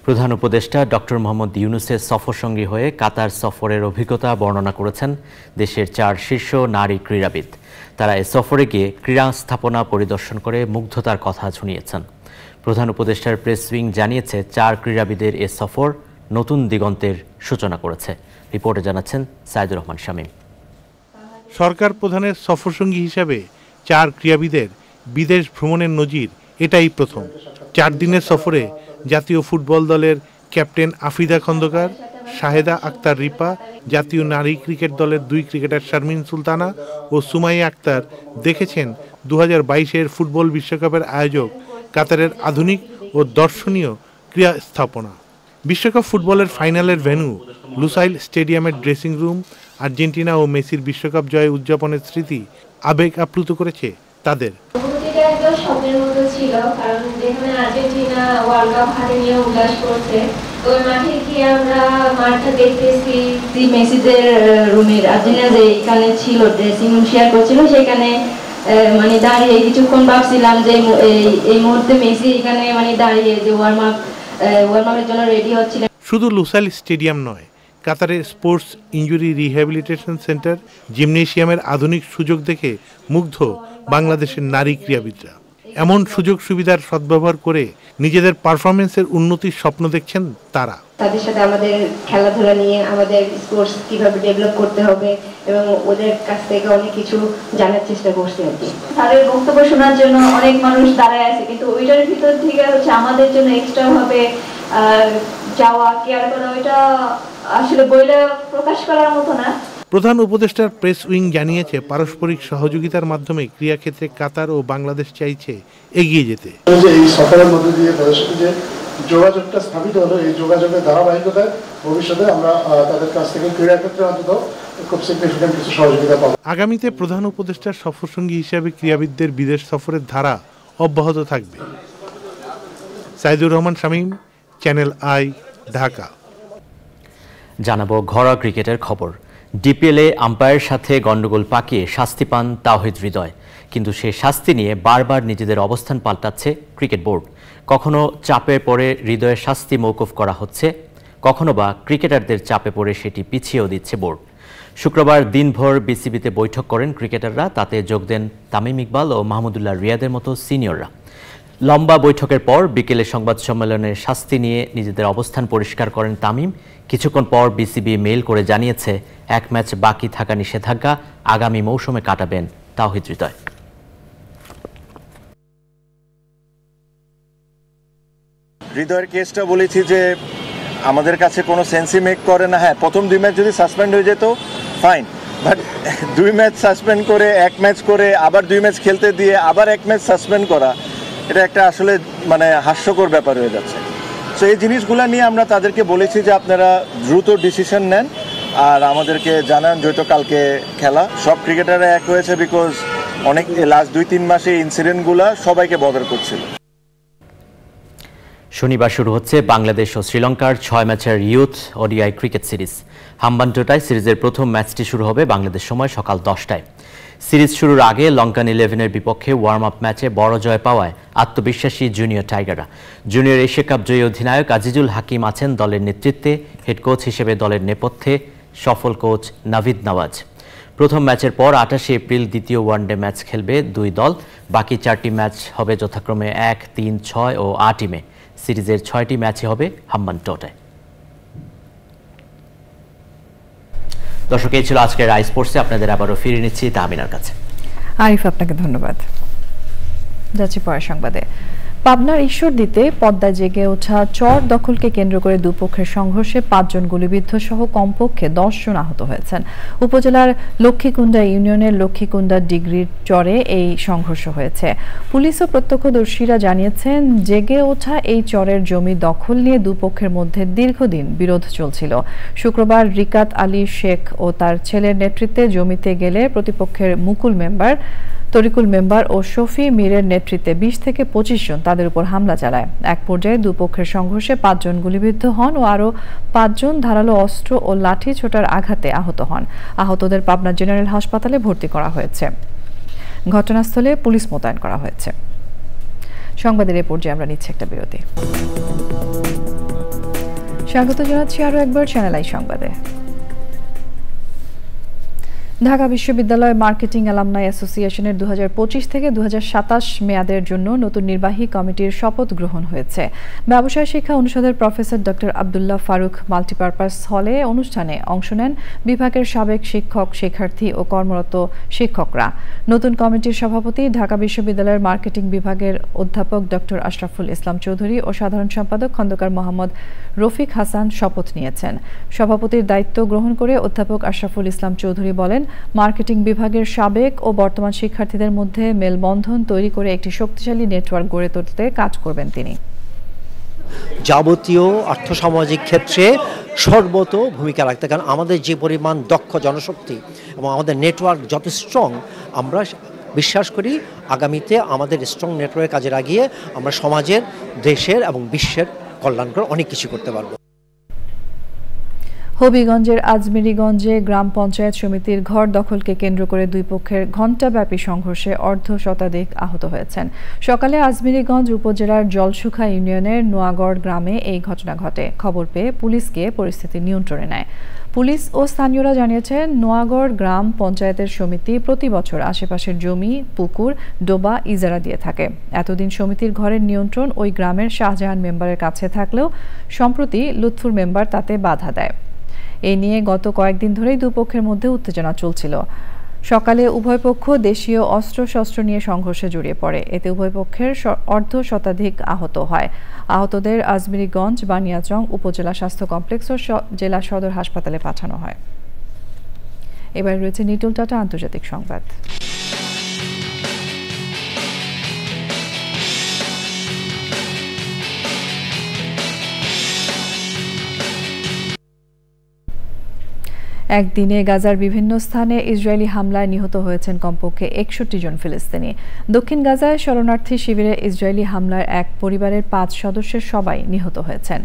প্রধান উপদেষ্টা ডক্টর মোহাম্মদ ইউনূসের সফরসঙ্গী হয়ে কাতার সফরের অভিজ্ঞতা বর্ণনা করেছেন দেশের 4 শীর্ষ নারী ক্রীড়াবিদ। তারা এ সফরে গিয়ে ক্রীড়া স্থাপনা পরিদর্শন করে মুগ্ধতার কথা শুনিয়েছেন। প্রধান উপদেষ্টার প্রেস উইং জানিয়েছে 4 ক্রীড়াবিদের এ সফর নতুন দিগন্তের সূচনা করেছে। রিপোর্টে জানাচ্ছেন সাইদুর রহমান শামীম। সরকার প্রধানের সফরসঙ্গী হিসাবে 4 ক্রীড়াবিদের বিদেশ ভ্রমণের নজির এটাই প্রথম। 4 দিনের সফরে জাতীয় ফুটবল দলের ক্যাপ্টেন আফিদা খন্দকার, শাহেদা আক্তার রিপা, জাতীয় নারী ক্রিকেট দলের 2 ক্রিকেটার শারমিন সুলতানা ও সুমাইয়া আক্তার দেখেছেন 2022-এর ফুটবল বিশ্বকাপের আয়োজক কাতারের আধুনিক ও দর্শনীয় ক্রীড়া স্থাপনা। বিশ্বকাপ ফুটবলের ফাইনালের ভেন্যু লুসাইল স্টেডিয়ামের ড্রেসিং রুম আর্জেন্টিনা ও মেসির বিশ্বকাপ জয় উদযাপনের স্মৃতি আবেগ আপ্লুত করেছে তাদের। একদম স্বপ্নের মতো ছিল, কারণ যেখানে আর্জেন্টিনা ওয়ার্ল্ড কাপ হাতে নিয়ে উল্লাস করছে, ওই মাঠে গিয়ে আমরা মাঠটা দেখতেছি মেসিদের রুমের আর্জেন্টিনা যে এখানে ছিল ড্রেসিং রুম শেয়ার করছিল, সেখানে মানে দাঁড়িয়ে কিছুক্ষণ ভাবছিলাম যে এই মুহূর্তে মেসি এখানে মানে দাঁড়িয়ে যে ওয়ার্ম আপের জন্য রেডি হচ্ছিলেন। শুধু লুসাইল স্টেডিয়াম নয়, কাতারের স্পোর্টস ইনজুরি রিহ্যাবিলিটেশন সেন্টার, জিমনেশিয়ামের আধুনিক সুযোগ দেখে মুগ্ধ বাংলাদেশের নারী ক্রীড়াবিদরা। এমন সুযোগ সুবিধার সদ্ব্যবহার করে নিজেদের পারফরমেন্সের উন্নতির স্বপ্ন দেখছেন তারা। তাদের সাথে আমাদের খেলাধুলা নিয়ে আমাদের স্পোর্টস কিভাবে ডেভেলপ করতে হবে এবং ওদের কাছ থেকে অনেক কিছু জানার চেষ্টা করছি আর কি। তাদের বক্তব্য শোনার জন্য অনেক মানুষ দাঁড়ায় আছে, কিন্তু ওইটার ভিতর থেকে হচ্ছে আমাদের জন্য এক্সট্রা ভাবে যাওয়া, কেয়ার করা, ওইটা আসলে বইলে প্রকাশ করার মতো না। প্রধান উপদেষ্টার প্রেস উইং জানিয়েছে, পারস্পরিক সহযোগিতার মাধ্যমে ক্রীড়াক্ষেত্রে কাতার ও বাংলাদেশ চাইছে এগিয়ে যেতে। এই সফরের মধ্যে দিয়ে তাদের সাথে যে যোগাযোগটা স্থাপিত হলো, এই যোগাযোগের ধারাবাহিকতায় ভবিষ্যতে আমরা তাদের কাছ থেকে ক্রীড়াক্ষেত্রে অন্তত খুব সিগনিফিকেন্ট কিছু সহযোগিতা পাবো। আগামীতে প্রধান উপদেষ্টার সফরসঙ্গী হিসেবে ক্রীড়াবিদদের বিদেশ সফরের ধারা অব্যাহত থাকবে। Saidur Rahman Shamim, channel I, Dhaka. জানাবো ঘরোয়া ক্রিকেটের খবর। ডিপিএলে আম্পায়ারের সাথে গন্ডগোল পাকিয়ে শাস্তি পান তাওহিদ হৃদয়, কিন্তু সে শাস্তি নিয়ে বারবার নিজেদের অবস্থান পাল্টাচ্ছে ক্রিকেট বোর্ড। কখনো চাপে পড়ে হৃদয়ের শাস্তি মওকুফ করা হচ্ছে, কখনো বা ক্রিকেটারদের চাপে পড়ে সেটি পিছিয়েও দিচ্ছে বোর্ড। শুক্রবার দিনভর বিসিবিতে বৈঠক করেন ক্রিকেটাররা, তাতে যোগ দেন তামিম ইকবাল ও মাহমুদুল্লাহ রিয়াদের মতো সিনিয়ররা। লম্বা বৈঠকের পর বিকেলে সংবাদ সম্মেলনে শাস্তি নিয়ে নিজেদের অবস্থান পরিষ্কার করেন তামিম। কিছুক্ষণ পর বিসিবি মেইল করে জানিয়েছে, এক ম্যাচ বাকি থাকা নিষেধাজ্ঞা আগামী মৌসুমে কাটাবেন তাওহিদ হৃদয়। হৃদয়ের কেসটা বলেছি যে আমাদের কাছে কোনো সেন্সই মেক করে না। হ্যাঁ, প্রথম 2 ম্যাচ যদি সাসপেন্ড হয়ে যেত ফাইন, বাট 2 ম্যাচ সাসপেন্ড করে 1 ম্যাচ করে আবার 2 ম্যাচ খেলতে দিয়ে আবার 1 ম্যাচ সাসপেন্ড করা, এটা একটা আসলে হাস্যকর ব্যাপার হয়ে যাচ্ছে। সো এই জিনিসগুলো নিয়ে আমরা তাদেরকে বলেছি যে আপনারা দ্রুত ডিসিশন নেন আর আমাদেরকে জানান, যেহেতু কালকে খেলা। সব ক্রিকেটাররা এক হয়েছে বিকজ অনেক লাস্ট 2-3 মাসে ইনসিডেন্টগুলো সবাইকে বদার করছিল। শনিবার শুরু হচ্ছে বাংলাদেশ ও শ্রীলঙ্কার 6 ম্যাচের ইউথ ওডিআই ক্রিকেট সিরিজ। হাম্বানটোটায় সিরিজের প্রথম ম্যাচটি শুরু হবে বাংলাদেশ সময় সকাল 10টায়। সিরিজ শুরুর আগে লঙ্কান 11-এর বিপক্ষে ওয়ার্ম আপ ম্যাচে বড় জয় পাওয়ায় আত্মবিশ্বাসী জুনিয়র টাইগাররা। জুনিয়র এশিয়া কাপ জয়ী অধিনায়ক আজিজুল হাকিম আছেন দলের নেতৃত্বে, হেড কোচ হিসেবে দলের নেপথ্যে সফল কোচ নাভিদ নওয়াজ। প্রথম ম্যাচের পর 28 এপ্রিল দ্বিতীয় ওয়ানডে ম্যাচ খেলবে 2 দল। বাকি 4টি ম্যাচ হবে যথাক্রমে 1, 3, 6 ও 8 মে। সিরিজের 6টি ম্যাচই হবে হাম্বানটোটায়। দর্শক, এই ছিল আজকের আই স্পোর্টসে। আপনাদের আবারও ফিরে নিচ্ছি তাহমিনার কাছে। আরিফ, আপনাকে ধন্যবাদ। যাচ্ছি পরের সংবাদে। পাবনার ঈশ্বরদীতে পদ্মায় জেগে ওঠা চর দখলকে কেন্দ্র করে দুপক্ষের সংঘর্ষে 5 জন গুলিবিদ্ধ সহ কমপক্ষে 10 জন আহত হয়েছেন। উপজেলার লক্ষ্মীকুণ্ডা ইউনিয়নের লক্ষ্মীকুণ্ডা ডিগ্রির চরে এই সংঘর্ষ হয়েছে। পুলিশ ও প্রত্যক্ষদর্শীরা জানিয়েছেন, জেগে ওঠা এই চরের জমি দখল নিয়ে দুপক্ষের মধ্যে দীর্ঘদিন বিরোধ চলছিল। শুক্রবার রিকাত আলী শেখ ও তার ছেলের নেতৃত্বে জমিতে গেলে প্রতিপক্ষের তরিকুল মেম্বার ও শফি মীরের নেতৃত্বে 20 থেকে 25 জন তাদের উপর হামলা চালায়। এক পর্যায়ে দুপক্ষের সংঘর্ষে 5 জন গুলিবিদ্ধ হন ও আরও 5 জন ধারালো অস্ত্র ও লাঠি ছোটার আঘাতে আহত হন। আহতদের পাবনা জেনারেল হাসপাতালে ভর্তি করা হয়েছে। ঘটনাস্থলে পুলিশ মোতায়েন করা হয়েছে। সংবাদের এ পর্যায়ে আমরা নিচ্ছি একটা বিরতি। স্বাগত জানাচ্ছি আরও একবার চ্যানেল আই সংবাদে। ঢাকা বিশ্ববিদ্যালয় মার্কেটিং অ্যালামনাই অ্যাসোসিয়েশনের 2025 থেকে 2027 মেয়াদের জন্য নতুন নির্বাহী কমিটির শপথ গ্রহণ হয়েছে। ব্যবসায় শিক্ষা অনুষদের professor doctor Abdullah Faruk multipurpose হলে অনুষ্ঠানে অংশ নেন বিভাগের সাবেক শিক্ষক, শিক্ষার্থী ও কর্মরত শিক্ষকরা। নতুন কমিটির সভাপতি ঢাকা বিশ্ববিদ্যালয়ের মার্কেটিং বিভাগের অধ্যাপক ডক্টর আশরাফুল ইসলাম চৌধুরী ও সাধারণ সম্পাদক খন্দকার মোহাম্মদ রফিক হাসান শপথ নিয়েছেন। সভাপতির দায়িত্ব গ্রহণ করে অধ্যাপক আশরাফুল ইসলাম চৌধুরী বলেন, মার্কেটিং বিভাগের সাবেক ও বর্তমান শিক্ষার্থীদের মধ্যে মেলবন্ধন তৈরি করে একটি শক্তিশালী নেটওয়ার্ক গড়ে তুলতে কাজ করবেন তিনি। যাবতীয় আর্থসামাজিক ক্ষেত্রে সর্বত ভূমিকা রাখতে, কারণ আমাদের যে পরিমাণ দক্ষ জনশক্তি এবং আমাদের নেটওয়ার্ক যত স্ট্রং, আমরা বিশ্বাস করি আগামীতে আমাদের স্ট্রং নেটওয়ার্ক কাজে লাগিয়ে আমরা সমাজের, দেশের এবং বিশ্বের কল্যাণকর অনেক কিছু করতে পারব। হবিগঞ্জের আজমিরিগঞ্জে গ্রাম পঞ্চায়েত সমিতির ঘর দখলকে কেন্দ্র করে দুই পক্ষের ঘণ্টাব্যাপী সংঘর্ষে অর্ধশতাধিক আহত হয়েছেন। সকালে আজমিরিগঞ্জ উপজেলার জলসুখা ইউনিয়নের নোয়াগড় গ্রামে এই ঘটনা ঘটে। খবর পেয়ে পুলিশ গিয়ে পরিস্থিতি নিয়ন্ত্রণে নেয়। পুলিশ ও স্থানীয়রা জানিয়েছেন, নোয়াগড় গ্রাম পঞ্চায়েতের সমিতি প্রতি বছর আশেপাশের জমি, পুকুর, ডোবা ইজারা দিয়ে থাকে। এতদিন সমিতির ঘরের নিয়ন্ত্রণ ওই গ্রামের শাহজাহান মেম্বারের কাছে থাকলেও সম্প্রতি লুৎফুর মেম্বার তাতে বাধা দেয়। এ নিয়ে গত কয়েকদিন ধরেই দুপক্ষের মধ্যে উত্তেজনা চলছিল। সকালে উভয় পক্ষ দেশীয় অস্ত্রশস্ত্র নিয়ে সংঘর্ষে জড়িয়ে পড়ে। এতে উভয় পক্ষের অর্ধশতাধিক আহত হয়। আহতদের আজমিরিগঞ্জ, বানিয়াচং উপজেলা স্বাস্থ্য কমপ্লেক্স ও জেলা সদর হাসপাতালে পাঠানো হয়। এবার রয়েছে নিটল টাটা আন্তর্জাতিক সংবাদ। একদিনে গাজার বিভিন্ন স্থানে ইসরায়েলি হামলায় নিহত হয়েছেন কমপক্ষে 61 জন ফিলিস্তিনি। দক্ষিণ গাজায় শরণার্থী শিবিরে ইসরায়েলি হামলার এক পরিবারের 5 সদস্যের সবাই নিহত হয়েছেন।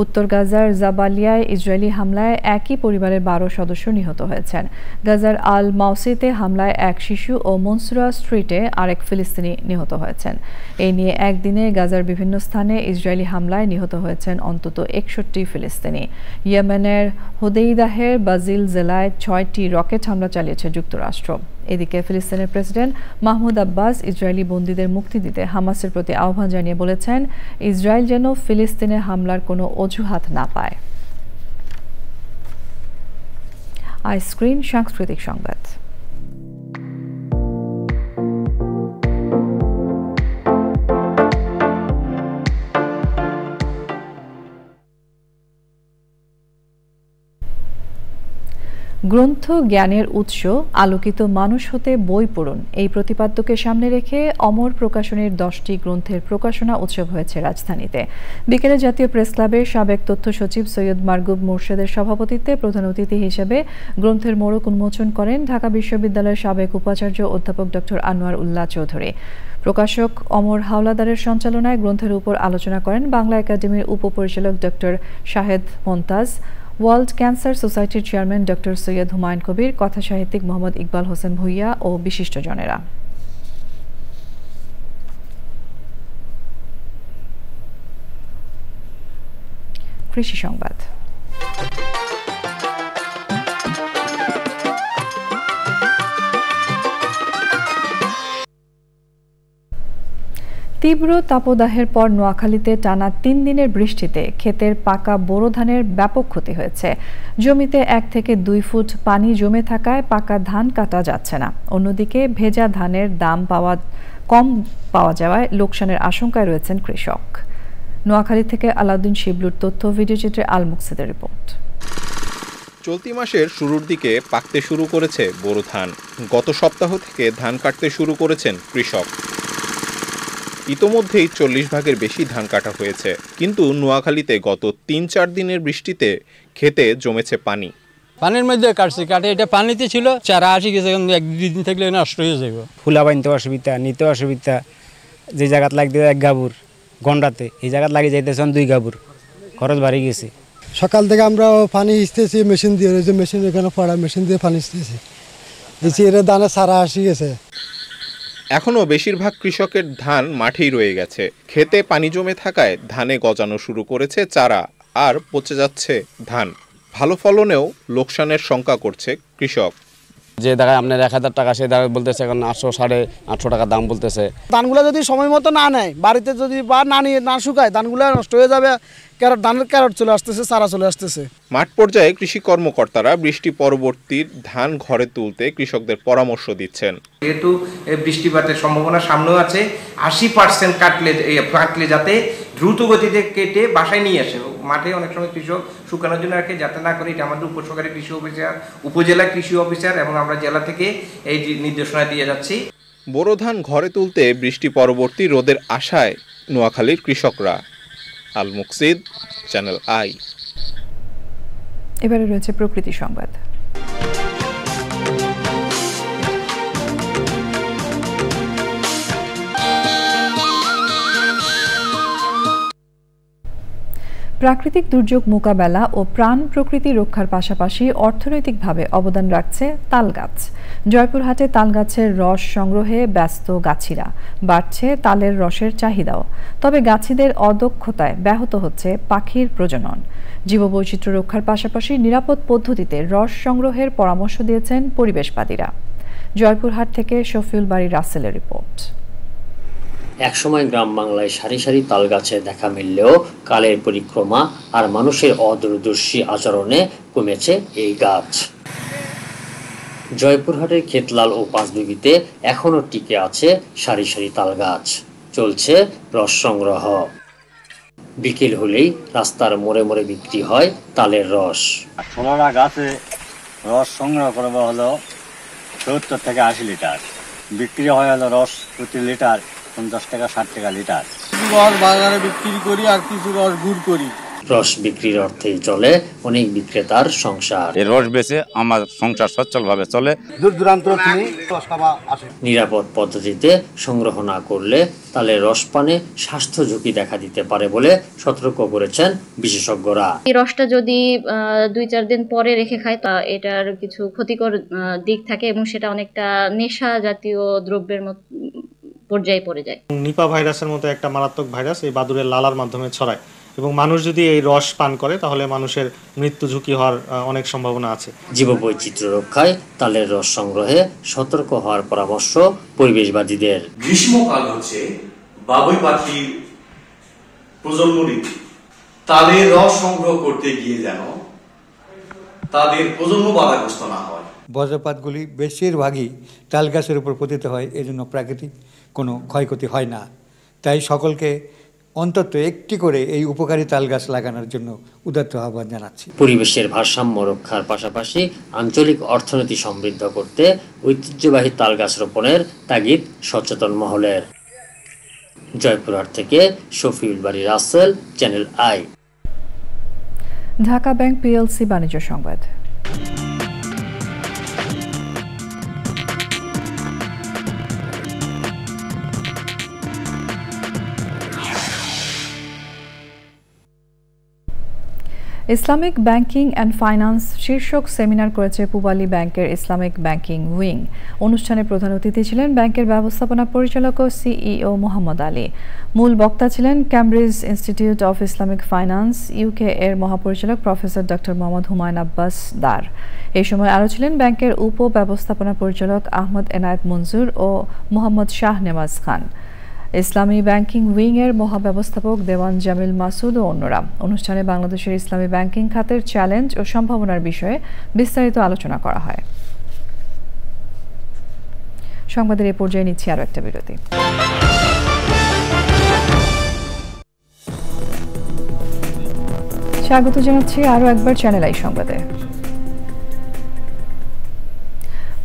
উত্তর গাজার জাবালিয়ায় ইসরায়েলি হামলায় একই পরিবারের 12 সদস্য নিহত হয়েছেন। গাজার আল মাউসিতে হামলায় এক শিশু ও মনসুরা স্ট্রিটে আরেক ফিলিস্তিনি নিহত হয়েছেন। এই নিয়ে একদিনে গাজার বিভিন্ন স্থানে ইসরায়েলি হামলায় নিহত হয়েছেন অন্তত 61 ফিলিস্তিনি। ইয়েমেনের হুদেইদাহের বাজিল জেলায় 6টি রকেট হামলা চালিয়েছে যুক্তরাষ্ট্র। এদিকে ফিলিস্তিনের প্রেসিডেন্ট মাহমুদ আব্বাস ইসরায়েলি বন্দীদের মুক্তি দিতে হামাসের প্রতি আহ্বান জানিয়ে বলেছেন, ইসরায়েল যেন ফিলিস্তিনে হামলার কোনো অজুহাত না পায়। আইস্ক্রিন সাংস্কৃতিক সংবাদ। গ্রন্থ জ্ঞানের উৎস, আলোকিত মানুষ হতে বই পড়ুন, এই প্রতিপাদ্যকে সামনে রেখে অমর প্রকাশনীর 10টি গ্রন্থের প্রকাশনা উৎসব হয়েছে রাজধানীতে। বিকেলে জাতীয় প্রেস ক্লাবের সাবেক তথ্য সচিব সৈয়দ মারগুব মোর্শেদের সভাপতিত্বে প্রধান অতিথি হিসেবে গ্রন্থের মোড়ক উন্মোচন করেন ঢাকা বিশ্ববিদ্যালয়ের সাবেক উপাচার্য অধ্যাপক ডক্টর আনোয়ার উল্লাহ চৌধুরী। প্রকাশক অমর হাওলাদারের সঞ্চালনায় গ্রন্থের উপর আলোচনা করেন বাংলা একাডেমির উপপরিচালক doctor Shahed Momtaz, world cancer সোসাইটির চেয়ারম্যান ডক্টর সৈয়দ হুমায়ুন কবির, কথাসাহিত্যিক মোহাম্মদ ইকবাল হোসেন ভুইয়া ও বিশিষ্টজনেরা। কৃষি সংবাদ। তীব্র তাপদাহের পর নোয়াখালীতে টানা 3 দিনের বৃষ্টিতে ক্ষেতের পাকা বোরো ধানের ব্যাপক ক্ষতি হয়েছে। জমিতে 1 থেকে 2 ফুট পানি জমে থাকায় পাকা ধান কাটা যাচ্ছে না। অন্যদিকে ভেজা ধানের দাম কম পাওয়া যাওয়ায় লোকসানের আশঙ্কায় রয়েছেন কৃষক। নোয়াখালী থেকে আলাউদ্দিন শিবলুর তথ্য, ভিডিওচিত্রে আল মুকসিদের রিপোর্ট। চলতি মাসের শুরুর দিকে পাকতে শুরু করেছে বোরো ধান। গত সপ্তাহ থেকে ধান কাটতে শুরু করেছেন কৃষক। ইতোমধ্যেই 40 ভাগের বেশি ধান কাটা হয়েছে, কিন্তু নোয়াখালীতে গত 3-4 দিনের বৃষ্টিতে ক্ষেতে জমেছে পানি। পানির মধ্যে কাটছে, কাটে এটা পানিতে ছিল, চারা আসি গেছে, 1-2 দিন থাকলে নষ্ট হয়ে যাবে। ফুলা বানতে অসুবিধা, নিতে অসুবিধা। যে জায়গাত লাগতে 1 গাবুর গন্ডাতে, এই জায়গাত লাগে যাইতেছে 2 গাবুর, খরচ বাড়ি গেছে। সকাল থেকে আমরা পানি ইস্তেছি মেশিন দিয়ে, যে মেশিন এখানে পড়া মেশিন দিয়ে পানি ইস্তেছি, এর দানা সারা আসি গেছে। এখনও বেশিরভাগ কৃষকের ধান মাঠেই রয়ে গেছে। ক্ষেতে পানি জমে থাকায় ধানে গজানো শুরু করেছে চারা, আর পচে যাচ্ছে ধান। ভালো ফলনেও লোকসানের শঙ্কা করছে কৃষক। যে জায়গায় আপনার 1000 টাকা, সে জায়গায় বলতেছে এখন 800, 850 টাকা দাম বলতেছে। ধানগুলো যদি সময় মতো না নেয়, বাড়িতে যদি বা না শুকায়, ধানগুলো নষ্ট হয়ে যাবে। ধানের ক্যারট চলে আসতেছে, চারা চলে আসতেছে। মাঠ পর্যায়ে কৃষি কর্মকর্তারা বৃষ্টি পরবর্তী ধান ঘরে তুলতে কৃষকদের পরামর্শ দিচ্ছেন। যেহেতু বৃষ্টিপাতের সম্ভাবনা সামনেও আছে, 80% কাটলে যাতে দ্রুত গতিতে কেটে বাসায় নিয়ে আসে। মাঠে অনেক সময় কৃষক শুকানোর জন্য রাখে, যাতে না করে। এটা আমাদের উপসহকারী কৃষি অফিসার, উপজেলা কৃষি অফিসার এবং আমরা জেলা থেকে এই নির্দেশনা দিয়ে যাচ্ছি। বোরো ধান ঘরে তুলতে বৃষ্টি পরবর্তী রোদের আশায় নোয়াখালীর কৃষকরা। আল মুকসিদ, চ্যানেল আই। এবারে রয়েছে প্রকৃতি সংবাদ। প্রাকৃতিক দুর্যোগ মোকাবেলা ও প্রাণ প্রকৃতি রক্ষার পাশাপাশি অর্থনৈতিকভাবে অবদান রাখছে তালগাছ। জয়পুরহাটে তালগাছের রস সংগ্রহে ব্যস্ত গাছিরা, বাড়ছে তালের রসের চাহিদাও। তবে গাছিদের অদক্ষতায় ব্যাহত হচ্ছে পাখির প্রজনন। জীববৈচিত্র্য রক্ষার পাশাপাশি নিরাপদ পদ্ধতিতে রস সংগ্রহের পরামর্শ দিয়েছেন পরিবেশবাদীরা। জয়পুরহাট থেকে শফিউল বাড়ি রাসেলের রিপোর্ট। একসময় গ্রাম বাংলায় সারি সারি তাল গাছের দেখা মিললেও কালের পরিক্রমা আর মানুষের অদূরদর্শী আচরণে কমেছে এই গাছ। জয়পুরহাটের ক্ষেতলাল ও পাঁচবিবিতে এখনো টিকে আছে সারি সারি তাল গাছ। চলছে রস সংগ্রহ। বিকেল হলেই রাস্তার মোড়ে মোড়ে বিক্রি হয় তালের রস। ছোলারা গাছে রস সংগ্রহ করবো হলো 70 থেকে 80 লিটার, বিক্রি হয় হলো রস প্রতি লিটার 50 টাকা 60 টাকা লিটার। রস বাজারে বিক্রি করি আর কিছু রস গুড় করি। রস বিক্রির অর্থেই চলে অনেক বিক্রেতার সংসার। এই রস বেচে আমার সংসার সচ্ছলভাবে চলে। দূর দূরান্ত থেকে রস খাওয়া আসে। নিরাপদ পদ্ধতিতে সংগ্রহ না করলে তাহলে রস পানে স্বাস্থ্য ঝুঁকি দেখা দিতে পারে বলে সতর্ক করেছেন বিশেষজ্ঞরা। এই রসটা যদি 2-4 দিন পরে রেখে খায় তা এটার কিছু ক্ষতিকর দিক থাকে এবং সেটা অনেকটা নেশা জাতীয় দ্রব্যের মতো পর্যায়ে পড়ে যায়। নিপা ভাইরাসের মতো একটা মারাত্মক ভাইরাস এই বাদুড়ের লালার মাধ্যমে ছড়ায় এবং মানুষ যদি এই রস পান করে তাহলে মানুষের মৃত্যু ঝুঁকি হওয়ার অনেক সম্ভাবনা আছে। জীববৈচিত্র্য রক্ষায় তালের রস সংগ্রহে সতর্ক হওয়ার পরামর্শ পরিবেশবাদীদের। গ্রীষ্মকাল হচ্ছে বাবুই পাখির প্রজন্ম ঋতু। তালের রস সংগ্রহ করতে গিয়ে যেন তাদের প্রজন্ম বাধাগ্রস্ত না হয়। বজ্রপাতগুলি বেশিরভাগই তাল গাছের উপর পতিত হয়, এজন্য প্রাকৃতিক কোনো ক্ষয়ক্ষতি হয় না। তাই সকলকে অন্তত একটি করে এই উপকারী তাল গাছ লাগানোর জন্য উদাত্ত আহ্বান জানাচ্ছি। পরিবেশের ভারসাম্য রক্ষার পাশাপাশি আঞ্চলিক অর্থনীতি সমৃদ্ধ করতে ঐতিহ্যবাহী তাল গাছ রোপণের তাগিদ সচেতন মহলের। জয়পুরহাট থেকে Shafiul Bari Rasel, channel I. Dhaka bank PLC বাণিজ্য সংবাদ। ইসলামিক ব্যাংকিং অ্যান্ড ফাইন্যান্স শীর্ষক সেমিনার করেছে পূবালী ব্যাংকের ইসলামিক ব্যাংকিং উইং। অনুষ্ঠানে প্রধান অতিথি ছিলেন ব্যাংকের ব্যবস্থাপনা পরিচালক ও সিইও মোহাম্মদ আলী। মূল বক্তা ছিলেন Cambridge institute of Islamic finance UK এর মহাপরিচালক প্রফেসর ডক্টর মোহাম্মদ হুমায়ুন আব্বাস দার। এই সময় আরও ছিলেন ব্যাংকের উপ ব্যবস্থাপনা পরিচালক আহমদ এনায়েত মঞ্জুর ও মোহাম্মদ শাহ নেমাজ খান, ইসলামী ব্যাংকিং উইং এর মহাব্যবস্থাপক দেওয়ান জামিল মাসুদ ও অন্যরা। অনুষ্ঠানে বাংলাদেশের ইসলামী ব্যাংকিং খাতের চ্যালেঞ্জ ও সম্ভাবনার বিষয়ে বিস্তারিত আলোচনা করা হয়। সংবাদের এই পর্যায়ে নিচ্ছি আরও একটা বিরতি। স্বাগত জানাচ্ছি আরও একবার চ্যানেল আই সংবাদে।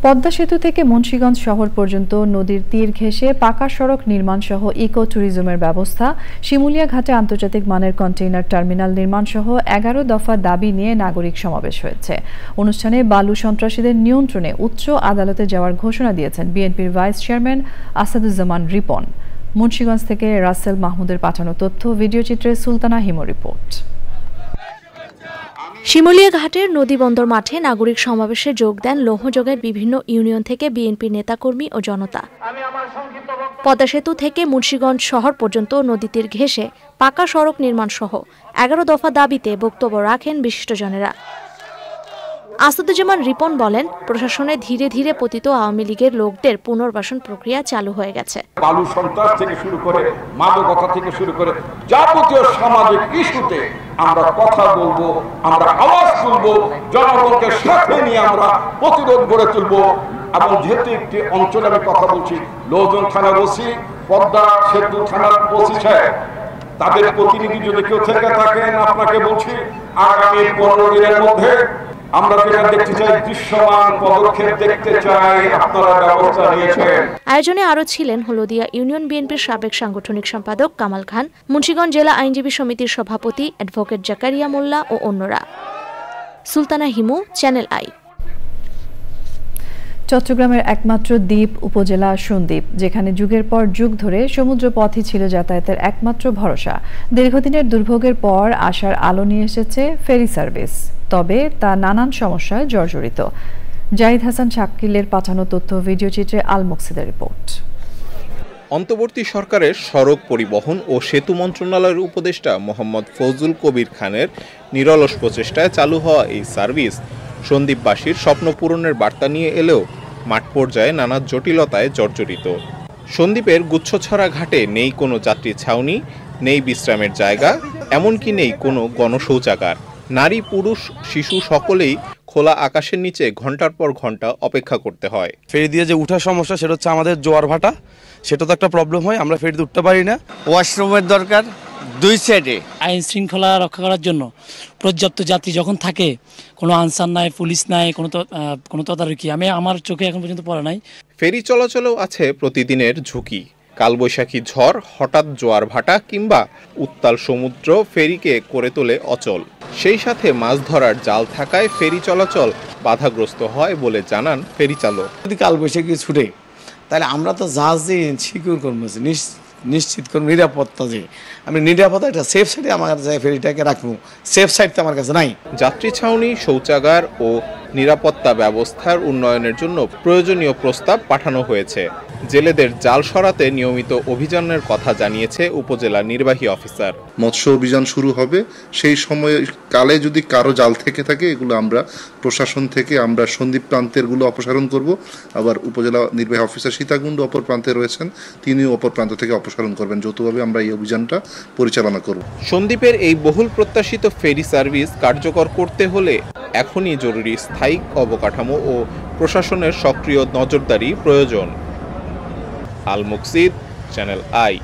পদ্মা সেতু থেকে মুন্সিগঞ্জ শহর পর্যন্ত নদীর তীর ঘেঁষে পাকা সড়ক নির্মাণ সহ ইকো ট্যুরিজমের ব্যবস্থা, শিমুলিয়া ঘাটে আন্তর্জাতিক মানের কন্টেইনার টার্মিনাল নির্মাণ সহ 11 দফা দাবি নিয়ে নাগরিক সমাবেশ হয়েছে। অনুষ্ঠানে বালু সন্ত্রাসীদের নিয়ন্ত্রণে উচ্চ আদালতে যাওয়ার ঘোষণা দিয়েছেন বিএনপির ভাইস চেয়ারম্যান আসাদুজ্জামান রিপন। মুন্সিগঞ্জ থেকে রাসেল মাহমুদের পাঠানো তথ্য, ভিডিও চিত্রে সুলতানা হিমো রিপোর্ট। শিমুলিয়া ঘাটের নদীবন্দর মাঠে নাগরিক সমাবেশে যোগ দেন লৌহজগের বিভিন্ন ইউনিয়ন থেকে বিএনপি নেতাকর্মী ও জনতা। পদ্মা সেতু থেকে মুন্সিগঞ্জ শহর পর্যন্ত নদী তীর ঘেঁষে পাকা সড়ক নির্মাণ সহ 11 দফা দাবিতে বক্তব্য রাখেন বিশিষ্টজনেরা। আসাদুজ্জামান রিপন বলেন, প্রশাসনে ধীরে ধীরে পতিত আওয়ামী লীগের লোকদের পুনর্বাসন প্রক্রিয়া চালু হয়ে গেছে। বালু সন্ত্রাস থেকে শুরু করে মাদকতা থেকে শুরু করে যাবতীয় সামাজিক ইস্যুতে আমরা কথা বলবো, আমরা আওয়াজ তুলবো, জনগণকে সাথে নিয়ে আমরা প্রতিরোধ গড়ে তুলবো। এবং যেহেতু একটি অঞ্চলে আমি কথা বলছি, লৌহজন থানার ওসি, পদ্মা সেতু থানার ওসি সাহেব, তাদের প্রতিনিধি যদি কেউ থেকে থাকেন, আপনাকে বলছি আগামী 15 দিনের মধ্যে আমরা যেটা দেখতে চাই, দৃশ্যমান পদক্ষেপ দেখতে চাই, আপনারা ব্যবস্থা নিয়েছেন। আয়োজনে আরও ছিলেন হলদিয়া ইউনিয়ন বিএনপির সাবেক সাংগঠনিক সম্পাদক কামাল খান, মুন্সিগঞ্জ জেলা আইনজীবী সমিতির সভাপতি অ্যাডভোকেট জাকারিয়া মোল্লা ও অন্যরা। Sultana Himu, channel I. চট্টগ্রামের একমাত্র দ্বীপ উপজেলা সন্দ্বীপ, যেখানে যুগের পর যুগ ধরে সমুদ্র পথই ছিল যাতায়াতের একমাত্র ভরসা। দীর্ঘদিনের দুর্ভোগের পর আশার আলো নিয়ে এসেছে ফেরি সার্ভিস, তবে তা নানান সমস্যায় জর্জরিত। জাহিদ হাসান শাকিলের পাঠানো তথ্য, ভিডিও চিত্রে আল মুকসিদের রিপোর্ট। অন্তর্বর্তী সরকারের সড়ক পরিবহন ও সেতু মন্ত্রণালয়ের উপদেষ্টা মোহাম্মদ ফজলুল কবির খানের নিরলস প্রচেষ্টায় চালু হওয়া এই সার্ভিস সন্দ্বীপবাসীর স্বপ্ন পূরণের বার্তা নিয়ে এলেও মাঠ পর্যায়ে নানা জটিলতায় জর্জরিত। সন্দ্বীপের গুচ্ছছড়া ঘাটে নেই কোনো যাত্রী ছাউনি, নেই বিশ্রামের জায়গা, এমনকি নেই কোনো গণশৌচাগার। নারী, পুরুষ, শিশু সকলেই খোলা আকাশের নিচে ঘন্টার পর ঘন্টা অপেক্ষা করতে হয়। ফেরি দিয়ে যে উঠার সমস্যা, সেটা হচ্ছে আমাদের জোয়ার ভাটা, সেটা তো একটা প্রবলেম হয়, আমরা ফেরিতে উঠতে পারি না। ওয়াশরুমের দরকার, দুই সাইডে আইন শৃঙ্খলা রক্ষা করার জন্য পর্যাপ্ত যাত্রী যখন থাকে, কোনো আনসার নাই, পুলিশ নাই, কোনো তদারকি আমি আমার চোখে এখন পর্যন্ত পড়ে নাই। ফেরি চলাচলেও আছে প্রতিদিনের ঝুঁকি। কালবৈশাখী ঝড়, হঠাৎ জোয়ার ভাটা কিংবা উত্তাল সমুদ্র ফেরিকে করে তোলে অচল। সেই সাথে মাছ ধরার জাল থাকায় ফেরি চলাচল বাধাগ্রস্ত হয় বলে জানান ফেরি চালক। যদি কালবৈশাখী ছুটে তাহলে আমরা তো জাহাজ দিয়ে সিকিউর করবো, নিশ্চিত করবো নিরাপত্তা, যে আমি নিরাপত্তা একটা সেফ সাইডে আমার কাছে ফেরিটাকে রাখবো, সেফ সাইড তো আমার কাছে নাই। যাত্রী ছাউনি, শৌচাগার ও নিরাপত্তা ব্যবস্থার উন্নয়নের জন্য প্রয়োজনীয় প্রস্তাব পাঠানো হয়েছে। জেলেদের জাল সরাতে নিয়মিত অভিযানের কথা জানিয়েছে উপজেলা নির্বাহী অফিসার। মৎস্য অভিযান শুরু হবে, সেই সময় কালে যদি কারো জাল থেকে থাকে এগুলো আমরা প্রশাসন থেকে আমরা সন্দ্বীপ প্রান্তের গুলো অপসারণ করব। আবার উপজেলা নির্বাহী অফিসার সীতাকুণ্ড অপর প্রান্তে রয়েছেন, তিনিও অপর প্রান্ত থেকে অপসারণ করবেন। যৌথভাবে আমরা এই অভিযানটা পরিচালনা করব। সন্দ্বীপের এই বহুল প্রত্যাশিত ফেরি সার্ভিস কার্যকর করতে হলে এখনই জরুরি স্থায়ী অবকাঠামো ও প্রশাসনের সক্রিয় নজরদারি প্রয়োজন। আল মুকসিদ, চ্যানেল আই।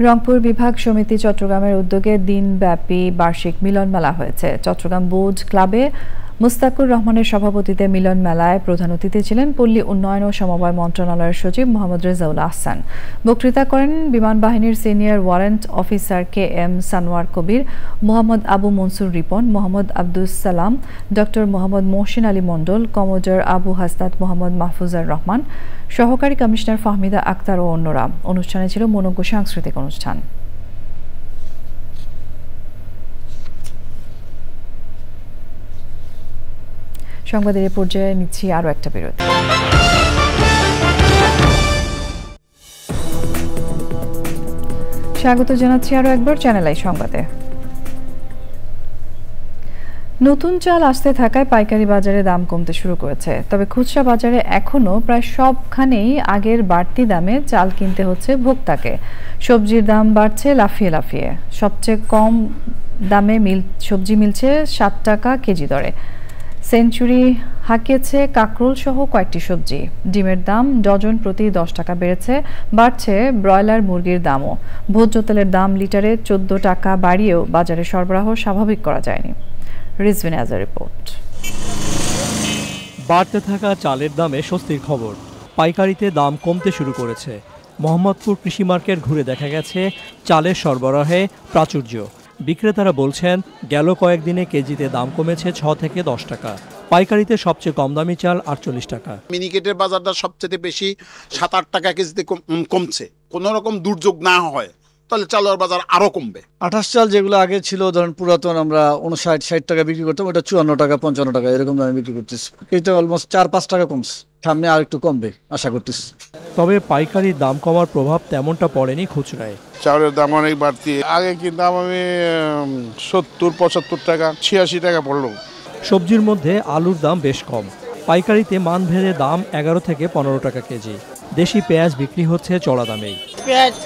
রংপুর বিভাগ সমিতি চট্টগ্রামের উদ্যোগে দিনব্যাপী বার্ষিক মিলন মেলা হয়েছে। চট্টগ্রাম বোর্ড ক্লাবে মুস্তাকুর রহমানের সভাপতিত্বে মিলন মেলায় প্রধান অতিথি ছিলেন পল্লী উন্নয়ন ও সমবায় মন্ত্রণালয়ের সচিব মোহাম্মদ রেজাউল আহসান। বক্তৃতা করেন বিমান বাহিনীর senior warrant officer KM Sanowar Kabir, Mohammad Abu Mansur Ripon, Mohammad Abdus Salam, doctor Mohammad Mohsin Ali Mondal, commodore Abu Hasnat Mohammad Mahfuzar Rahman, সহকারী কমিশনার ফাহমিদা আক্তার ও অন্যরা। অনুষ্ঠানে ছিল মনোজ্ঞ সাংস্কৃতিক অনুষ্ঠান। সংবাদের এই পর্যায়ে নিচ্ছি আরও একটা বিরতি। স্বাগত জানাচ্ছি আরও একবার চ্যানেল আই সংবাদে। নতুন চাল আসতে থাকায় পাইকারি বাজারে দাম কমতে শুরু করেছে, তবে খুচরা বাজারে এখনও প্রায় সবখানেই আগের বাড়তি দামে চাল কিনতে হচ্ছে ভোক্তাকে। সবজির দাম বাড়ছে লাফিয়ে লাফিয়ে। সবচেয়ে কম দামে সবজি মিলছে 7 টাকা কেজি দরে। সেঞ্চুরি হাঁকিয়েছে কাঁকরোল সহ কয়েকটি সবজি। ডিমের দাম ডজন প্রতি 10 টাকা বেড়েছে। বাড়ছে ব্রয়লার মুরগির দামও। ভোজ্য তেলের দাম লিটারে 14 টাকা বাড়িয়েও বাজারে সরবরাহ স্বাভাবিক করা যায়নি। রিজভিন আজ রিপোর্ট। বাড়তে থাকা চালের দামে স্বস্তির খবর। পাইকারিতে দাম কমতে শুরু করেছে। মোহাম্মদপুর কৃষি মার্কেট ঘুরে দেখা গেছে চালের সরবরাহে প্রাচুর্য। বিক্রেতারা বলছেন গেল কয়েকদিনে কেজিতে দাম কমেছে 6 থেকে 10 টাকা। পাইকারিতে সবচেয়ে কম দামি চাল 48 টাকা। মিনিকেটের বাজারটা সবচেয়ে বেশি 7-8 টাকা কেজিতে কমছে। কোনো রকম দুর্যোগ না হয় তাহলে চালের বাজার আরো কমবে। 28 চাল যেগুলো আগে ছিল ধরেন পুরাতন আমরা 59-60 টাকা বিক্রি করতাম, ওটা 54 টাকা 55 টাকা এরকম দামে বিক্রি করতেছি। এটা অলমোস্ট 4-5 টাকা কমছে, সামনে আর একটু কমবে আশা করতেছি। তবে পাইকারির দাম কমার প্রভাব তেমনটা পড়েনি খুচরায়। চাউলের দাম অনেক বাড়তি। আগে কিনতাম আমি 70-75 টাকা, 86 টাকা পড়লো। সবজির মধ্যে আলুর দাম বেশ কম। পাইকারিতে মানভেদে দাম 11 থেকে 15 টাকা কেজি। দেশি পেঁয়াজ বিক্রি হচ্ছে চড়া দামেই। পেঁয়াজ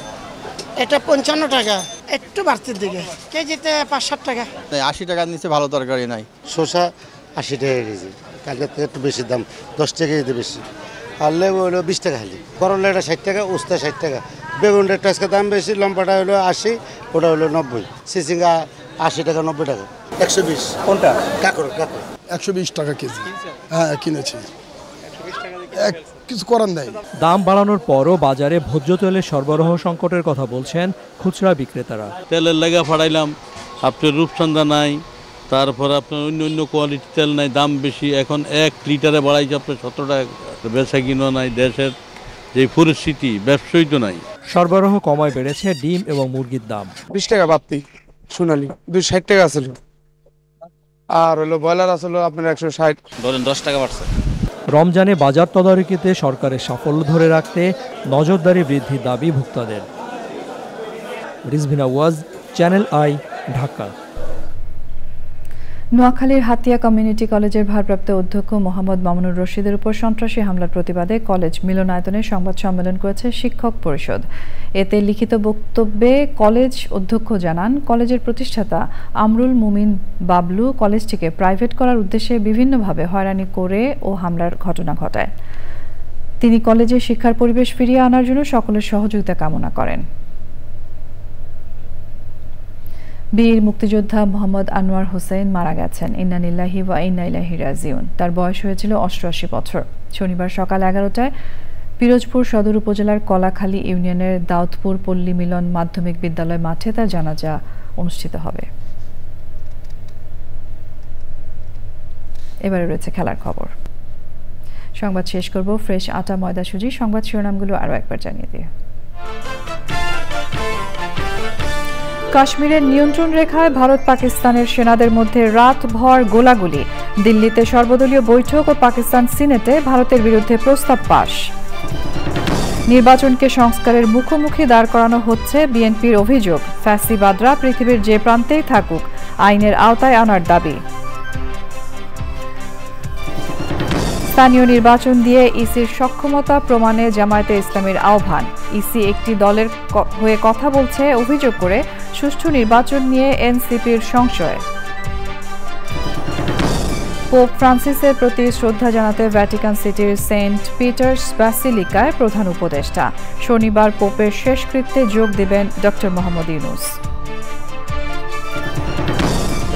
এটা 55 টাকা, একটু বাড়তির দিকে, কেজিতে 5-7 টাকা। 80 টাকার নিচে ভালো তরকারি নাই। শসা 80 টাকা কেজি, কালকে থেকে একটু বেশি দাম, 10 টাকা কেজিতে বেশি। আর লেবু হলো 20 টাকা খালি। করলা এটা 60 টাকা, উস্তা 60 টাকা। বেগুনটা একটু আজকে দাম বেশি, লম্বাটা হলো 80, ওটা হলো 90। সিসিঙ্গা 80 টাকা 90 টাকা। 120। কোনটা? কাঁকড় 120 টাকা কেজি। হ্যাঁ কিনেছি, কিছু করার নাই। দাম বাড়ানোর পরও বাজারে ভোজ্য তেলের সরবরাহ সংকটের কথা বলছেন খুচরা বিক্রেতারা। তেলের লাগা ফাড়াইলাম, আপনার রূপসন্ধ্যা নাই, তারপর আপনার অন্য কোয়ালিটি তেল নাই, দাম বেশি। এখন 1 লিটারে বাড়াইছে আপনার 17 টাকা। বেচা কিনো নাই, দেশের যে পরিস্থিতি ব্যবসায়ী তো নাই। সরবরাহ কমায় বেড়েছে ডিম এবং মুরগির দাম। 20 টাকা বাড়তি সোনালি 260 টাকা ছিল, আর হলো ব্রয়লার আসলে আপনার 160, ধরেন 10 টাকা বাড়ছে। রমজানে বাজার তদারকিতে সরকারের সাফল্য ধরে রাখতে নজরদারি বৃদ্ধির দাবি ভোক্তাদের। রিজভিন আওয়াজ, চ্যানেল আই, ঢাকা। নোয়াখালীর হাতিয়া কমিউনিটি কলেজের ভারপ্রাপ্ত অধ্যক্ষ মোহাম্মদ মামুনুর রশিদের উপর সন্ত্রাসী হামলার প্রতিবাদে কলেজ মিলনায়তনে সংবাদ সম্মেলন করেছে শিক্ষক পরিষদ। এতে লিখিত বক্তব্যে কলেজ অধ্যক্ষ জানান, কলেজের প্রতিষ্ঠাতা আমরুল মুমিন বাবলু কলেজটিকে প্রাইভেট করার উদ্দেশ্যে বিভিন্নভাবে হয়রানি করে ও হামলার ঘটনা ঘটায়। তিনি কলেজে শিক্ষার পরিবেশ ফিরিয়ে আনার জন্য সকলের সহযোগিতা কামনা করেন। বীর মুক্তিযোদ্ধা মোহাম্মদ আনোয়ার হোসেন মারা গেছেন। ইন্না লিল্লাহি ওয়া ইন্না ইলাইহি রাজিউন। তার বয়স হয়েছিল 88 বছর। শনিবার সকাল 11টায় পিরোজপুর সদর উপজেলার কলাখালী ইউনিয়নের দাউদপুর পল্লী মিলন মাধ্যমিক বিদ্যালয় মাঠে তার জানাজা অনুষ্ঠিত হবে। এবারে রয়েছে খেলার খবর। সংবাদ শেষ করব ফ্রেশ আটা ময়দা সুজি। সংবাদ শিরোনামগুলো আরও একবার জানিয়ে দিয়ে। কাশ্মীরের নিয়ন্ত্রণ রেখায় ভারত পাকিস্তানের সেনাদের মধ্যে রাতভর গোলাগুলি। দিল্লিতে সর্বদলীয় বৈঠক ও পাকিস্তান সিনেটে ভারতের বিরুদ্ধে প্রস্তাব পাশ। নির্বাচনকে সংস্কারের মুখোমুখি দাঁড় করানো হচ্ছে বিএনপির অভিযোগ। ফ্যাসিবাদরা পৃথিবীর যে প্রান্তেই থাকুক আইনের আওতায় আনার দাবি। স্থানীয় নির্বাচন দিয়ে ইসির সক্ষমতা প্রমাণে জামায়াতে ইসলামীর আহ্বান। ইসি একটি দলের হয়ে কথা বলছে অভিযোগ করে সুষ্ঠু নির্বাচন নিয়ে এনসিপির সংশয়। পোপ ফ্রান্সিসের প্রতি শ্রদ্ধা জানাতে ভ্যাটিকান সিটির সেন্ট পিটার্স ব্যাসিলিকায় প্রধান উপদেষ্টা। শনিবার পোপের শেষকৃত্যে যোগ দেবেন ডক্টর মোহাম্মদ ইউনূস।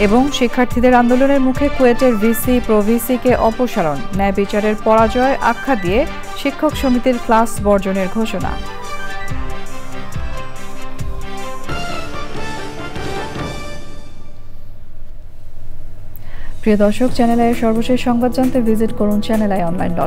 এবং শিক্ষার্থীদের আন্দোলনের মুখে কুয়েটের ভিসি প্রভিসিকে অপসারণ। ন্যায় বিচারের পরাজয় আখ্যা দিয়ে শিক্ষক সমিতির ক্লাস বর্জনের ঘোষণা। প্রিয় দর্শক, চ্যানেল আইয়ের সর্বশেষ সংবাদ জানতে ভিজিট করুন channelionline.com।